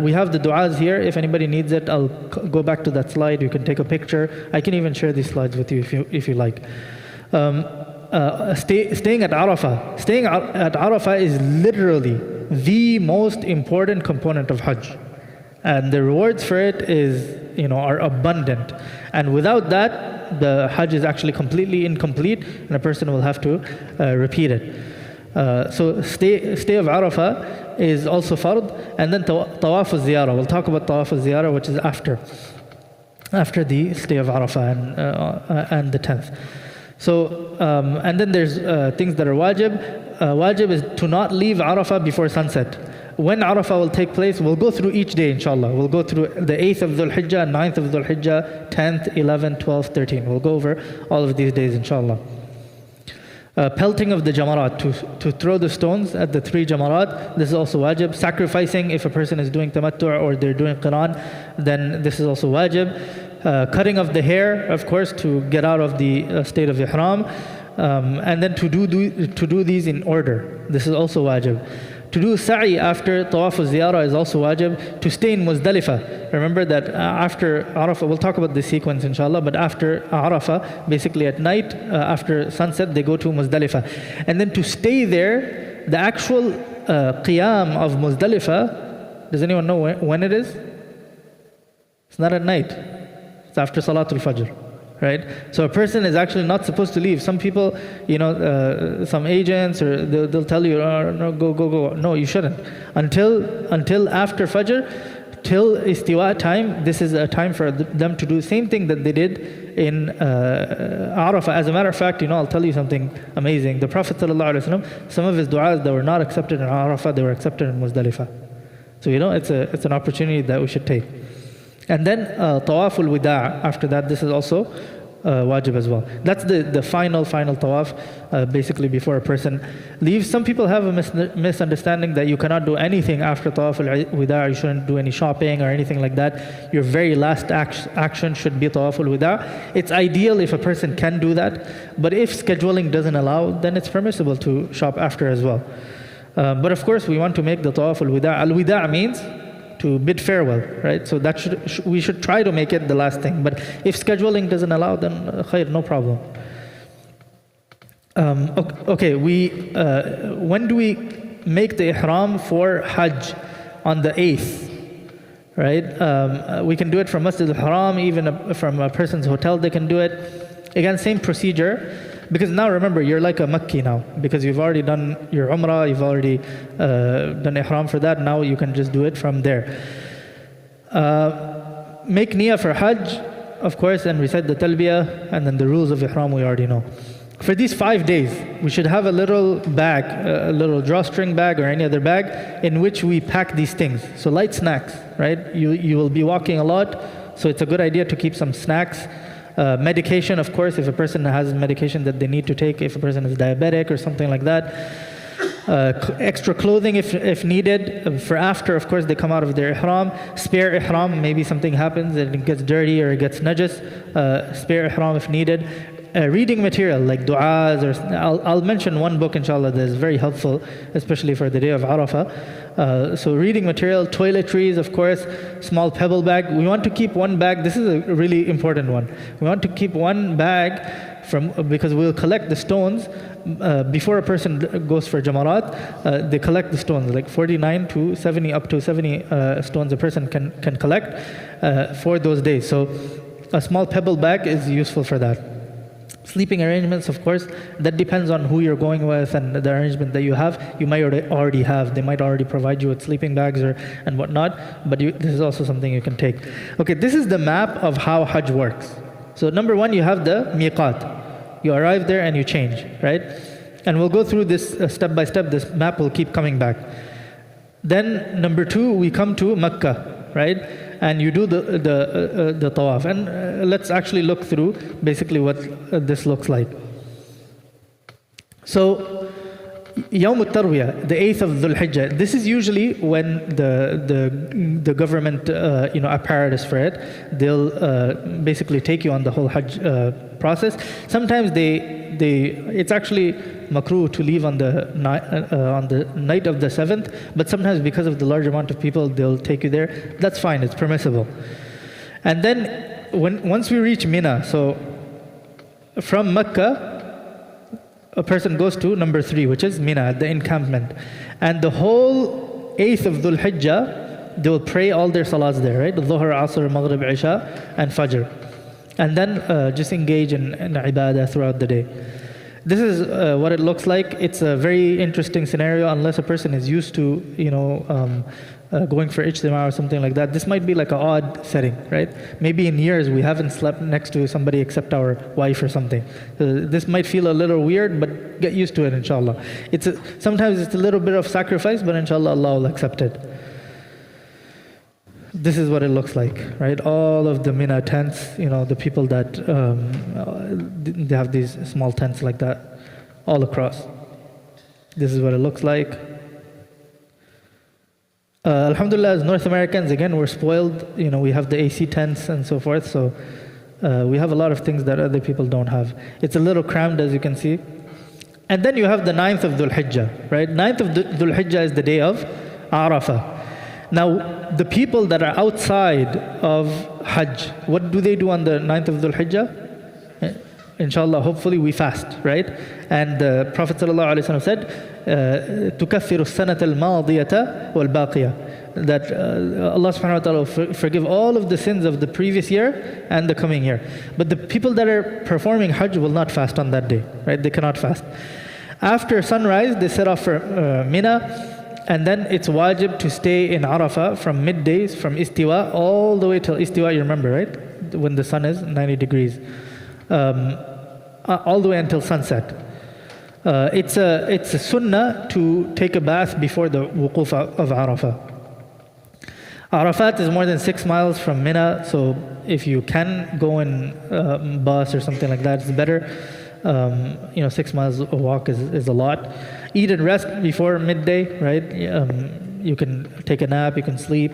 We have the du'as here. If anybody needs it, I'll go back to that slide. You can take a picture. I can even share these slides with you if you like. Staying at Arafah. Staying at Arafah is literally the most important component of Hajj, and the rewards for it are abundant. And without that, the Hajj is actually completely incomplete, and a person will have to repeat it. So stay of Arafah is also fard, and then tawaf al-ziyarah. We'll talk about tawaf al-ziyarah, which is after the stay of Arafah and the 10th. So, and then there's things that are wajib. Wajib is to not leave Arafah before sunset. When Arafah will take place, we'll go through each day, inshallah. We'll go through the 8th of Dhul Hijjah, 9th of Dhul Hijjah, 10th, 11th, 12th, 13th. We'll go over all of these days, inshallah. Pelting of the jamarat, to throw the stones at the 3 jamarat, this is also wajib. Sacrificing, if a person is doing tamattu' or they're doing qiran, then this is also wajib. Cutting of the hair, of course, to get out of the state of ihram, and then to do these in order. This is also wajib. To do sa'i after tawaf al-ziyarah is also wajib. To stay in Muzdalifah. Remember that after Arafah, we'll talk about the sequence inshallah, but after Arafah, basically at night, after sunset, they go to Muzdalifah. And then to stay there, the actual qiyam of Muzdalifah, does anyone know when it is? It's not at night. It's after Salatul Fajr, right? So a person is actually not supposed to leave. Some people, some agents, or they'll tell you, oh, no, go. No, you shouldn't. Until after Fajr, till istiwa time, this is a time for them to do the same thing that they did in Arafah. As a matter of fact, I'll tell you something amazing. The Prophet ﷺ, some of his du'as that were not accepted in Arafah, they were accepted in Muzdalifah. So it's an opportunity that we should take. And then tawaf al-wida', after that, this is also wajib as well. That's the final tawaf, basically before a person leaves. Some people have a misunderstanding that you cannot do anything after tawaf al-wida'. You shouldn't do any shopping or anything like that. Your very last action should be tawaf al-wida'. It's ideal if a person can do that, but if scheduling doesn't allow, then it's permissible to shop after as well. But of course, we want to make the tawaf al-wida'. Al-wida' means to bid farewell, right? So that we should try to make it the last thing. But if scheduling doesn't allow, then khair, no problem. Okay, when do we make the ihram for Hajj? On the 8th, right? We can do it from Masjid al-Haram, even from a person's hotel they can do it. Again, same procedure. Because now remember, you're like a Makki now, because you've already done your Umrah, you've already done Ihram for that, now you can just do it from there. Make niyyah for Hajj, of course, and recite the talbiyah, and then the rules of Ihram we already know. For these 5 days, we should have a little bag, a little drawstring bag or any other bag, in which we pack these things. So light snacks, right? You will be walking a lot, So it's a good idea to keep some snacks. Medication, of course, if a person has medication that they need to take, if a person is diabetic or something like that. Extra clothing if needed. For after, of course, they come out of their ihram. Spare ihram, maybe something happens and it gets dirty or it gets najas. Spare ihram if needed. Reading material like du'as, or I'll mention one book inshallah that is very helpful, especially for the day of Arafah. So reading material, toiletries, of course, small pebble bag. We want to keep one bag. This is a really important one. We want to keep one bag because we'll collect the stones before a person goes for jamarat. They collect the stones, like 49 to 70, up to 70 stones a person can collect for those days. So a small pebble bag is useful for that. Sleeping arrangements, of course, that depends on who you're going with and the arrangement that you have. You might already have. They might already provide you with sleeping bags and whatnot, but this is also something you can take. Okay, this is the map of how Hajj works. So number one, you have the miqat. You arrive there and you change, right? And we'll go through this step by step. This map will keep coming back. Then number two, we come to Mecca, right? And you do the tawaf. And let's actually look through basically what this looks like. So Yawm al-Tarwiyah, the 8th of Dhul Hijjah, this is usually when the government apparatus for it, they'll basically take you on the whole Hajj process. Sometimes it's actually makruh to leave on the night of the 7th, but sometimes because of the large amount of people, they'll take you there. That's fine, it's permissible. And then once we reach Mina, so from Mecca, a person goes to number 3, which is Mina, the encampment. And the whole 8th of Dhul Hijjah, they will pray all their salats there, right? Dhuhr, Asr, Maghrib, Isha, and Fajr. And then just engage in ibadah throughout the day. This is what it looks like. It's a very interesting scenario unless a person is used to, going for ijtima or something like that. This might be like an odd setting, right? Maybe in years we haven't slept next to somebody except our wife or something. This might feel a little weird, but get used to it, inshallah. Sometimes it's a little bit of sacrifice, but inshallah Allah will accept it. This is what it looks like, right? All of the Mina tents, the people that they have these small tents like that all across. This is what it looks like. Alhamdulillah, as North Americans, again, we're spoiled. We have the AC tents and so forth, so we have a lot of things that other people don't have. It's a little crammed, as you can see. And then you have the 9th of Dhul Hijjah, right? 9th of Dhul Hijjah is the day of Arafah. Now, the people that are outside of Hajj, what do they do on the 9th of Dhul Hijjah? Inshallah, hopefully we fast, right? And the Prophet ﷺ said, تُكَفِّرُ السَّنَةَ الْمَاضِيَةَ وَالْبَاقِيَةَ, that Allah subhanahu wa ta'ala will forgive all of the sins of the previous year and the coming year. But the people that are performing Hajj will not fast on that day, right? They cannot fast. After sunrise, they set off for Mina, and then it's wajib to stay in Arafah from middays, from Istiwa, all the way till Istiwa, you remember, right? When the sun is 90 degrees. All the way until sunset. It's a sunnah to take a bath before the wuquf of Arafah. Arafat is more than 6 miles from Mina, so if you can go in bus or something like that, it's better. 6 miles a walk is a lot. Eat and rest before midday, right? You can take a nap, you can sleep.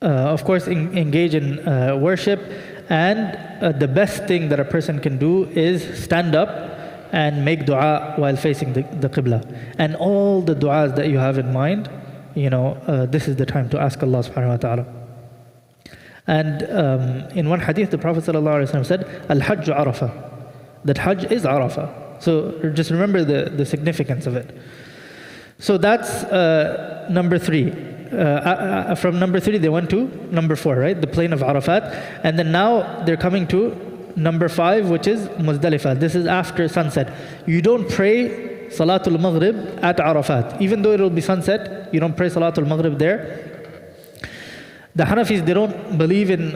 Of course, engage in worship. And the best thing that a person can do is stand up and make dua while facing the qibla. And all the duas that you have in mind, this is the time to ask Allah subhanahu wa ta'ala. And in one hadith, the Prophet ﷺ said, Al-Hajj Arafah, that Hajj is Arafah. So just remember the significance of it. So that's number 3. From number 3 they went to number 4, right? The plain of Arafat. And then now they're coming to number 5, which is Muzdalifah. This is after sunset. You don't pray Salatul Maghrib at Arafat. Even though it will be sunset, you don't pray Salatul Maghrib there. The Hanafis, they don't believe in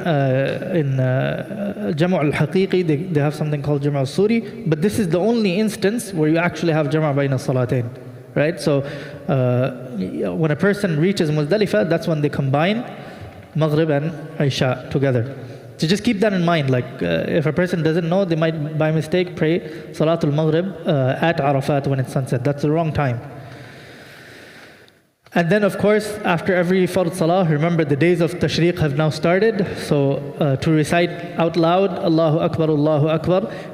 Jama' al-Haqiqi. They have something called Jama' al-Suri. But this is the only instance where you actually have Jama' bayna salatain. Right? So when a person reaches Muzdalifah, that's when they combine Maghrib and Isha together. So just keep that in mind. Like if a person doesn't know, they might by mistake pray Salatul Maghrib at Arafat when it's sunset. That's the wrong time. And then of course, after every Fard Salah, remember the days of Tashriq have now started. So to recite out loud, Allahu Akbar,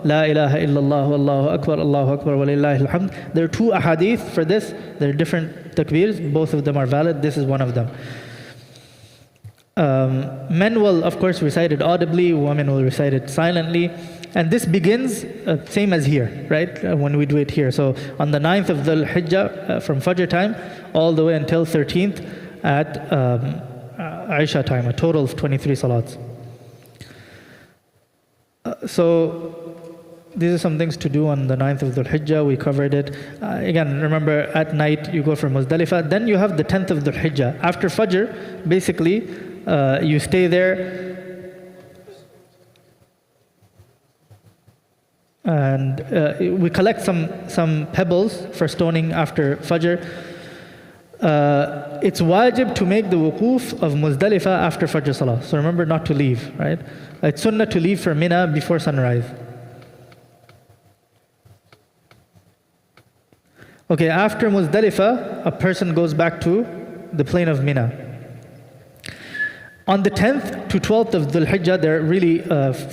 La ilaha illallah, Allahu Akbar, wa lillahi alhamd. There are two ahadith for this. There are different takbirs. Both of them are valid. This is one of them. Men will, of course, recite it audibly. Women will recite it silently. And this begins same as here, right? When we do it here. So on the 9th of Dhul Hijjah, from Fajr time, all the way until 13th at Isha time, a total of 23 salats. So these are some things to do on the 9th of Dhul Hijjah. We covered it. Again, remember at night you go for Muzdalifah. Then you have the 10th of Dhul Hijjah. After Fajr, basically, you stay there. And we collect some pebbles for stoning after Fajr. It's wajib to make the wuquf of Muzdalifah after Fajr Salah. So remember not to leave, right? It's sunnah to leave for Mina before sunrise. Okay, after Muzdalifah, a person goes back to the plain of Mina. On the 10th to 12th of Dhul Hijjah, there are really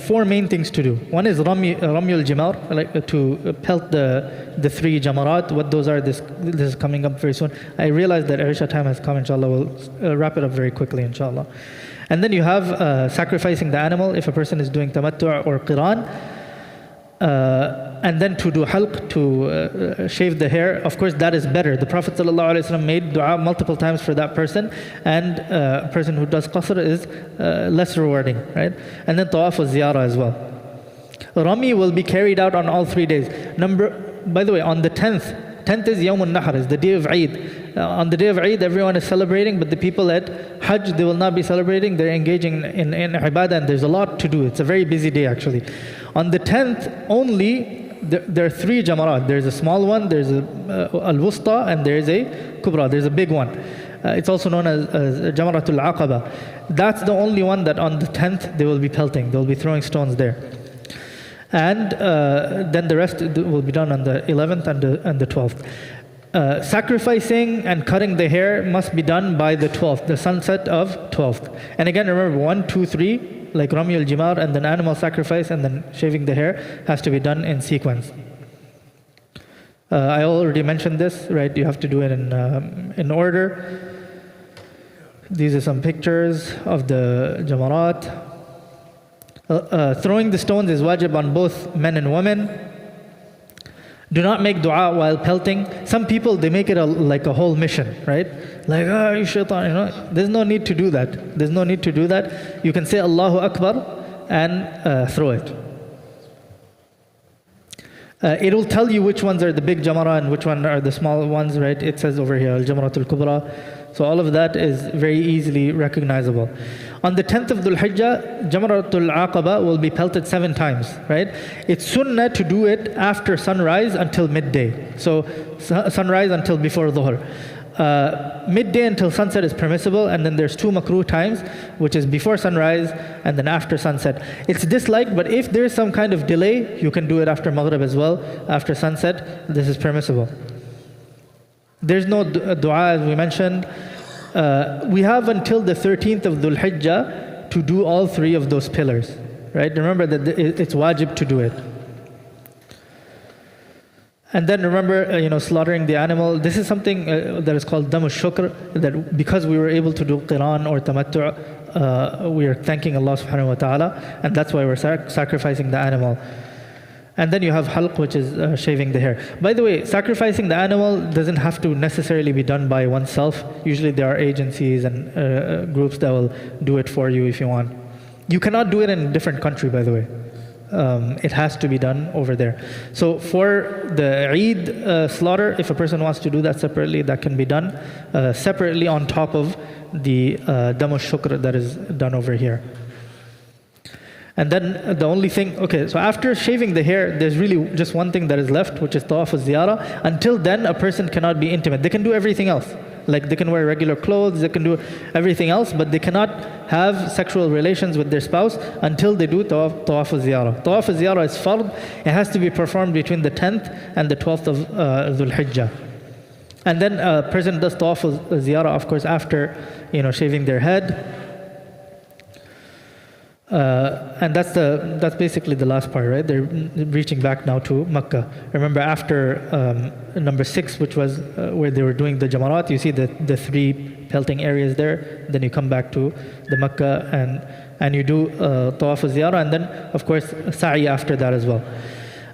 four main things to do. One is Ramyul Jimar, like to pelt the three Jamarat. What those are, this is coming up very soon. I realize that Isha time has come, inshallah. We'll wrap it up very quickly, inshallah. And then you have sacrificing the animal if a person is doing tamattu' or qiran. And then to do halq, to shave the hair. Of course, that is better. The Prophet ﷺ made dua multiple times for that person, and a person who does qasr is less rewarding, right? And then tawaf wa ziyarah as well. Rami will be carried out on all 3 days. By the way, on the 10th is Yawm al-Nahr, is the day of Eid. On the day of Eid, everyone is celebrating, but the people at Hajj, they will not be celebrating. They're engaging in ibadah, and there's a lot to do. It's a very busy day, actually. On the 10th only, there are three jamarat. There's a small one, there's a al-wusta, and there's a kubra. There's a big one. It's also known as jamaratul aqaba. That's the only one that on the 10th they will be pelting. They will be throwing stones there. And then the rest will be done on the 11th and the 12th. Sacrificing and cutting the hair must be done by the 12th, the sunset of 12th. And again, remember 1, 2, 3, like Rami al-Jimar, and then animal sacrifice, and then shaving the hair has to be done in sequence. I already mentioned this, right? You have to do it in order. These are some pictures of the Jamarat. Throwing the stones is wajib on both men and women. Do not make dua while pelting. Some people, they make it like a whole mission, right? Like, you shaitan, There's no need to do that. There's no need to do that. You can say Allahu Akbar and throw it. It will tell you which ones are the big jamara and which one are the small ones, right? It says over here, Al-Jamaratul Kubra. So all of that is very easily recognizable. On the 10th of Dhul Hijjah, Jamaratul Aqaba will be pelted 7 times, right? It's sunnah to do it after sunrise until midday. So sunrise until before Dhuhr. Midday until sunset is permissible, and then there's 2 makruh times, which is before sunrise and then after sunset. It's disliked, but if there's some kind of delay, you can do it after Maghrib as well. After sunset, this is permissible. There's no dua, as we mentioned. We have until the 13th of Dhul Hijjah to do all 3 of those pillars, right? Remember that it's wajib to do it. And then remember, slaughtering the animal. This is something that is called Damu Shukr, that because we were able to do Qiran or Tamattu', we are thanking Allah subhanahu wa ta'ala, and that's why we're sacrificing the animal. And then you have halq, which is shaving the hair. By the way, sacrificing the animal doesn't have to necessarily be done by oneself. Usually there are agencies and groups that will do it for you if you want. You cannot do it in a different country, by the way. It has to be done over there. So for the Eid slaughter, if a person wants to do that separately, that can be done separately on top of the Damu Shukr that is done over here. And then the only thing, okay, so after shaving the hair, there's really just one thing that is left, which is tawaf al-ziyarah. Until then, a person cannot be intimate. They can do everything else. Like they can wear regular clothes, they can do everything else, but they cannot have sexual relations with their spouse until they do tawaf al-ziyarah. Tawaf al-ziyarah is fard. It has to be performed between the 10th and the 12th of Dhul Hijjah. And then a person does tawaf al-ziyarah, of course, after shaving their head. And that's basically the last part, right? They're reaching back now to Makkah. Remember, after number 6, which was where they were doing the Jamarat, you see the 3 pelting areas there. Then you come back to the Makkah and you do Tawaf al-Ziyarah, and then, of course, Sa'i after that as well.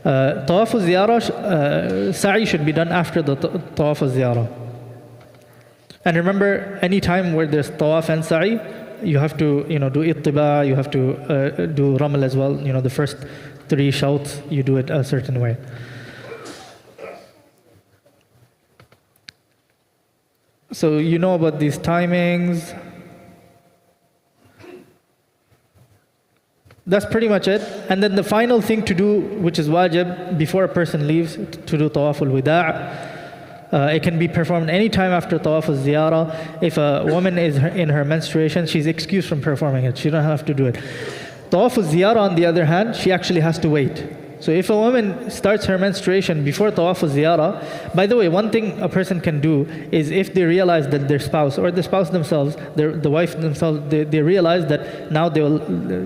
Tawaf al-Ziyarah, Sa'i should be done after the Tawaf al-Ziyarah. And remember, any time where there's Tawaf and Sa'i, you have to, do ittiba, you have to do ramal as well. The first 3 shouts, you do it a certain way. So you know about these timings. That's pretty much it. And then the final thing to do, which is wajib, before a person leaves, to do tawaf al-wida'. It can be performed any time after tawaf al-ziyarah. If a woman is in her menstruation, she's excused from performing it. She don't have to do it. Tawaf al-ziyarah, on the other hand, she actually has to wait. So if a woman starts her menstruation before tawaf al-ziyarah, by the way, one thing a person can do is if they realize that their spouse or the spouse themselves, the wife themselves, they realize that now they will,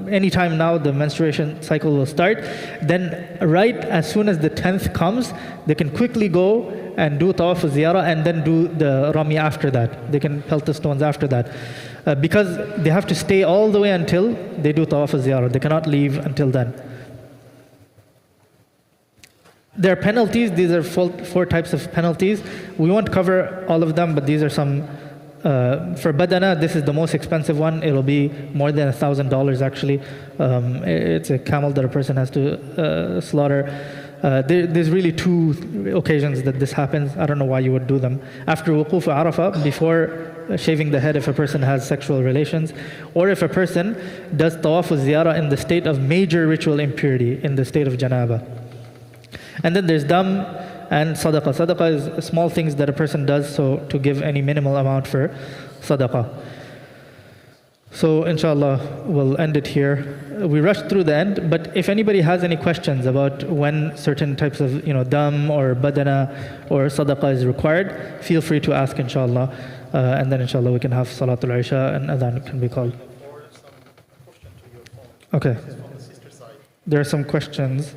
anytime now the menstruation cycle will start, then right as soon as the 10th comes, they can quickly go and do tawaf al-ziyarah and then do the rami after that. They can pelt the stones after that. Because they have to stay all the way until they do tawaf al-ziyarah. They cannot leave until then. There are penalties. These are 4 types of penalties. We won't cover all of them, but these are some. For badana, this is the most expensive one. It'll be more than $1,000 actually. It's a camel that a person has to slaughter. There's really 2 occasions that this happens. I don't know why you would do them. After wuquf Arafah, before shaving the head if a person has sexual relations, or if a person does tawaf al-ziyarah in the state of major ritual impurity, in the state of janaba. And then there's dam and sadaqah. Sadaqah is small things that a person does, so to give any minimal amount for sadaqah. So inshallah, we'll end it here. We rushed through the end, but if anybody has any questions about when certain types of dam or badana or sadaqah is required, feel free to ask inshallah. And then inshallah we can have Salatul Isha and Adhan can be called. Okay. There are some questions.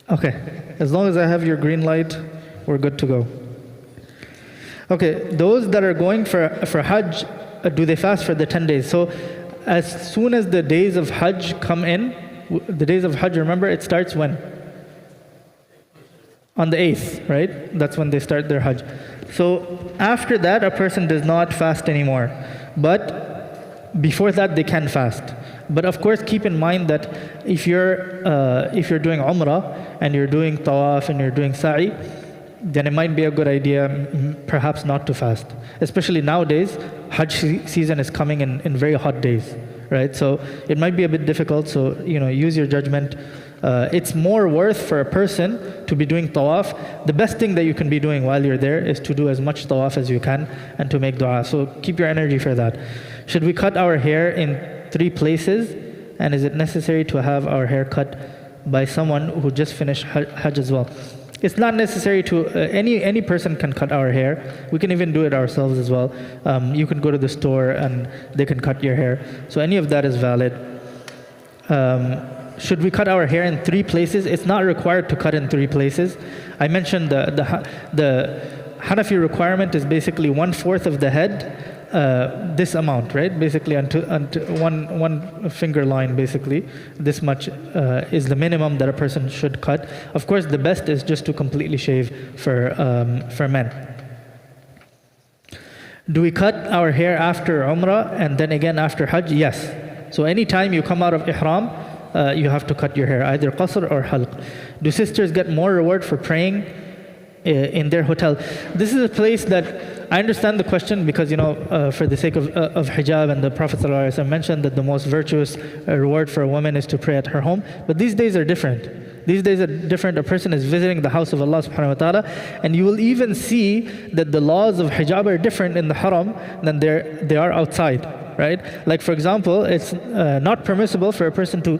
Okay, as long as I have your green light, we're good to go. Okay, those that are going for Hajj, do they fast for the 10 days? So as soon as the days of Hajj come in, the days of Hajj, remember, it starts when? On the 8th, right? That's when they start their Hajj. So after that, a person does not fast anymore. But before that, they can fast. But of course, keep in mind that if you're doing Umrah and you're doing Tawaf and you're doing Sa'i, then it might be a good idea perhaps not to fast. Especially nowadays, Hajj season is coming in very hot days, right? So it might be a bit difficult, so use your judgment. It's more worth for a person to be doing Tawaf. The best thing that you can be doing while you're there is to do as much Tawaf as you can and to make dua. So keep your energy for that. Should we cut our hair in 3 places, and is it necessary to have our hair cut by someone who just finished Hajj as well? It's not necessary to, any person can cut our hair. We can even do it ourselves as well. You can go to the store and they can cut your hair. So any of that is valid. Should we cut our hair in 3 places? It's not required to cut in 3 places. I mentioned the Hanafi requirement is basically 1/4 of the head, this amount, right? Basically, onto one finger line, basically. This much is the minimum that a person should cut. Of course, the best is just to completely shave for men. Do we cut our hair after Umrah and then again after Hajj? Yes. So anytime you come out of Ihram, you have to cut your hair, either qasr or halq. Do sisters get more reward for praying in their hotel? This is a place that I understand the question because, for the sake of hijab, and the Prophet ﷺ mentioned that the most virtuous reward for a woman is to pray at her home. But these days are different. These days are different. A person is visiting the house of Allah subhanahu wa ta'ala, and you will even see that the laws of hijab are different in the haram than they are outside, right? Like, for example, it's not permissible for a person to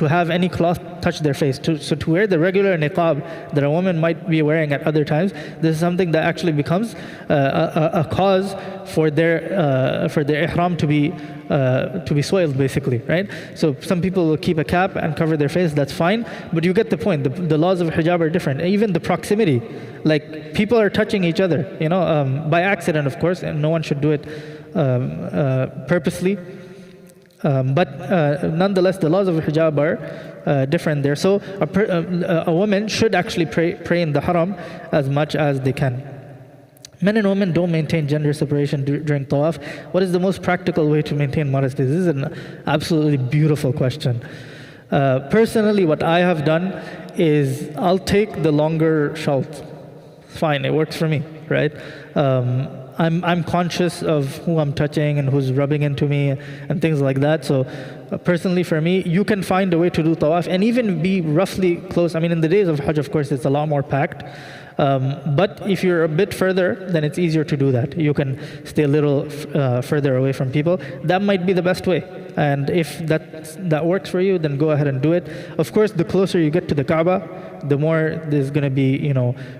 have any cloth touch their face. So to wear the regular niqab that a woman might be wearing at other times, this is something that actually becomes a cause for their ihram to be soiled, basically, right? So some people will keep a cap and cover their face. That's fine, but you get the point. The laws of hijab are different. Even the proximity, like people are touching each other, by accident, of course, and no one should do it purposely. But nonetheless, the laws of hijab are different there. So a woman should actually pray in the haram as much as they can. Men and women don't maintain gender separation during tawaf. What is the most practical way to maintain modesty? This is an absolutely beautiful question. Personally, what I have done is I'll take the longer shalt. Fine, it works for me, right? I'm conscious of who I'm touching and who's rubbing into me and things like that. So personally for me, you can find a way to do tawaf and even be roughly close. I mean, in the days of Hajj, of course, it's a lot more packed. But if you're a bit further, then it's easier to do that. You can stay a little further away from people. That might be the best way. And if that works for you, then go ahead and do it. Of course, the closer you get to the Kaaba, the more there's going to be,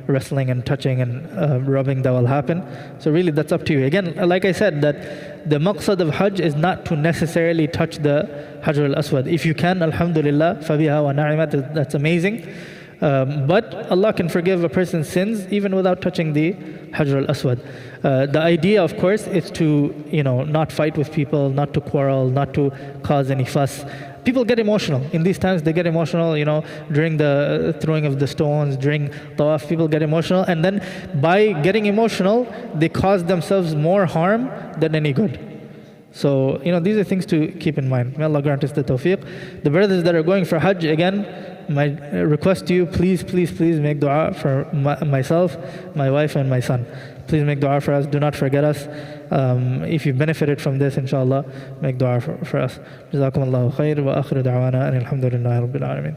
wrestling and touching and rubbing that will happen. So really, that's up to you. Again, like I said, that the maqsad of Hajj is not to necessarily touch the Hajar al-Aswad. If you can, alhamdulillah, fabiha wa na'imat, that's amazing. But Allah can forgive a person's sins even without touching the Hajar al-Aswad. The idea, of course, is to, not fight with people, not to quarrel, not to cause any fuss. People get emotional. In these times, they get emotional, during the throwing of the stones, during tawaf, people get emotional. And then by getting emotional, they cause themselves more harm than any good. So, these are things to keep in mind. May Allah grant us the tawfiq. The brothers that are going for Hajj, again, my request to you, please, please, please make dua for myself, my wife, and my son. Please make dua for us. Do not forget us. If you benefited from this, inshallah, make dua for us. Jazakumullahu khair wa akhiru da'wana and alhamdulillahi rabbil alameen.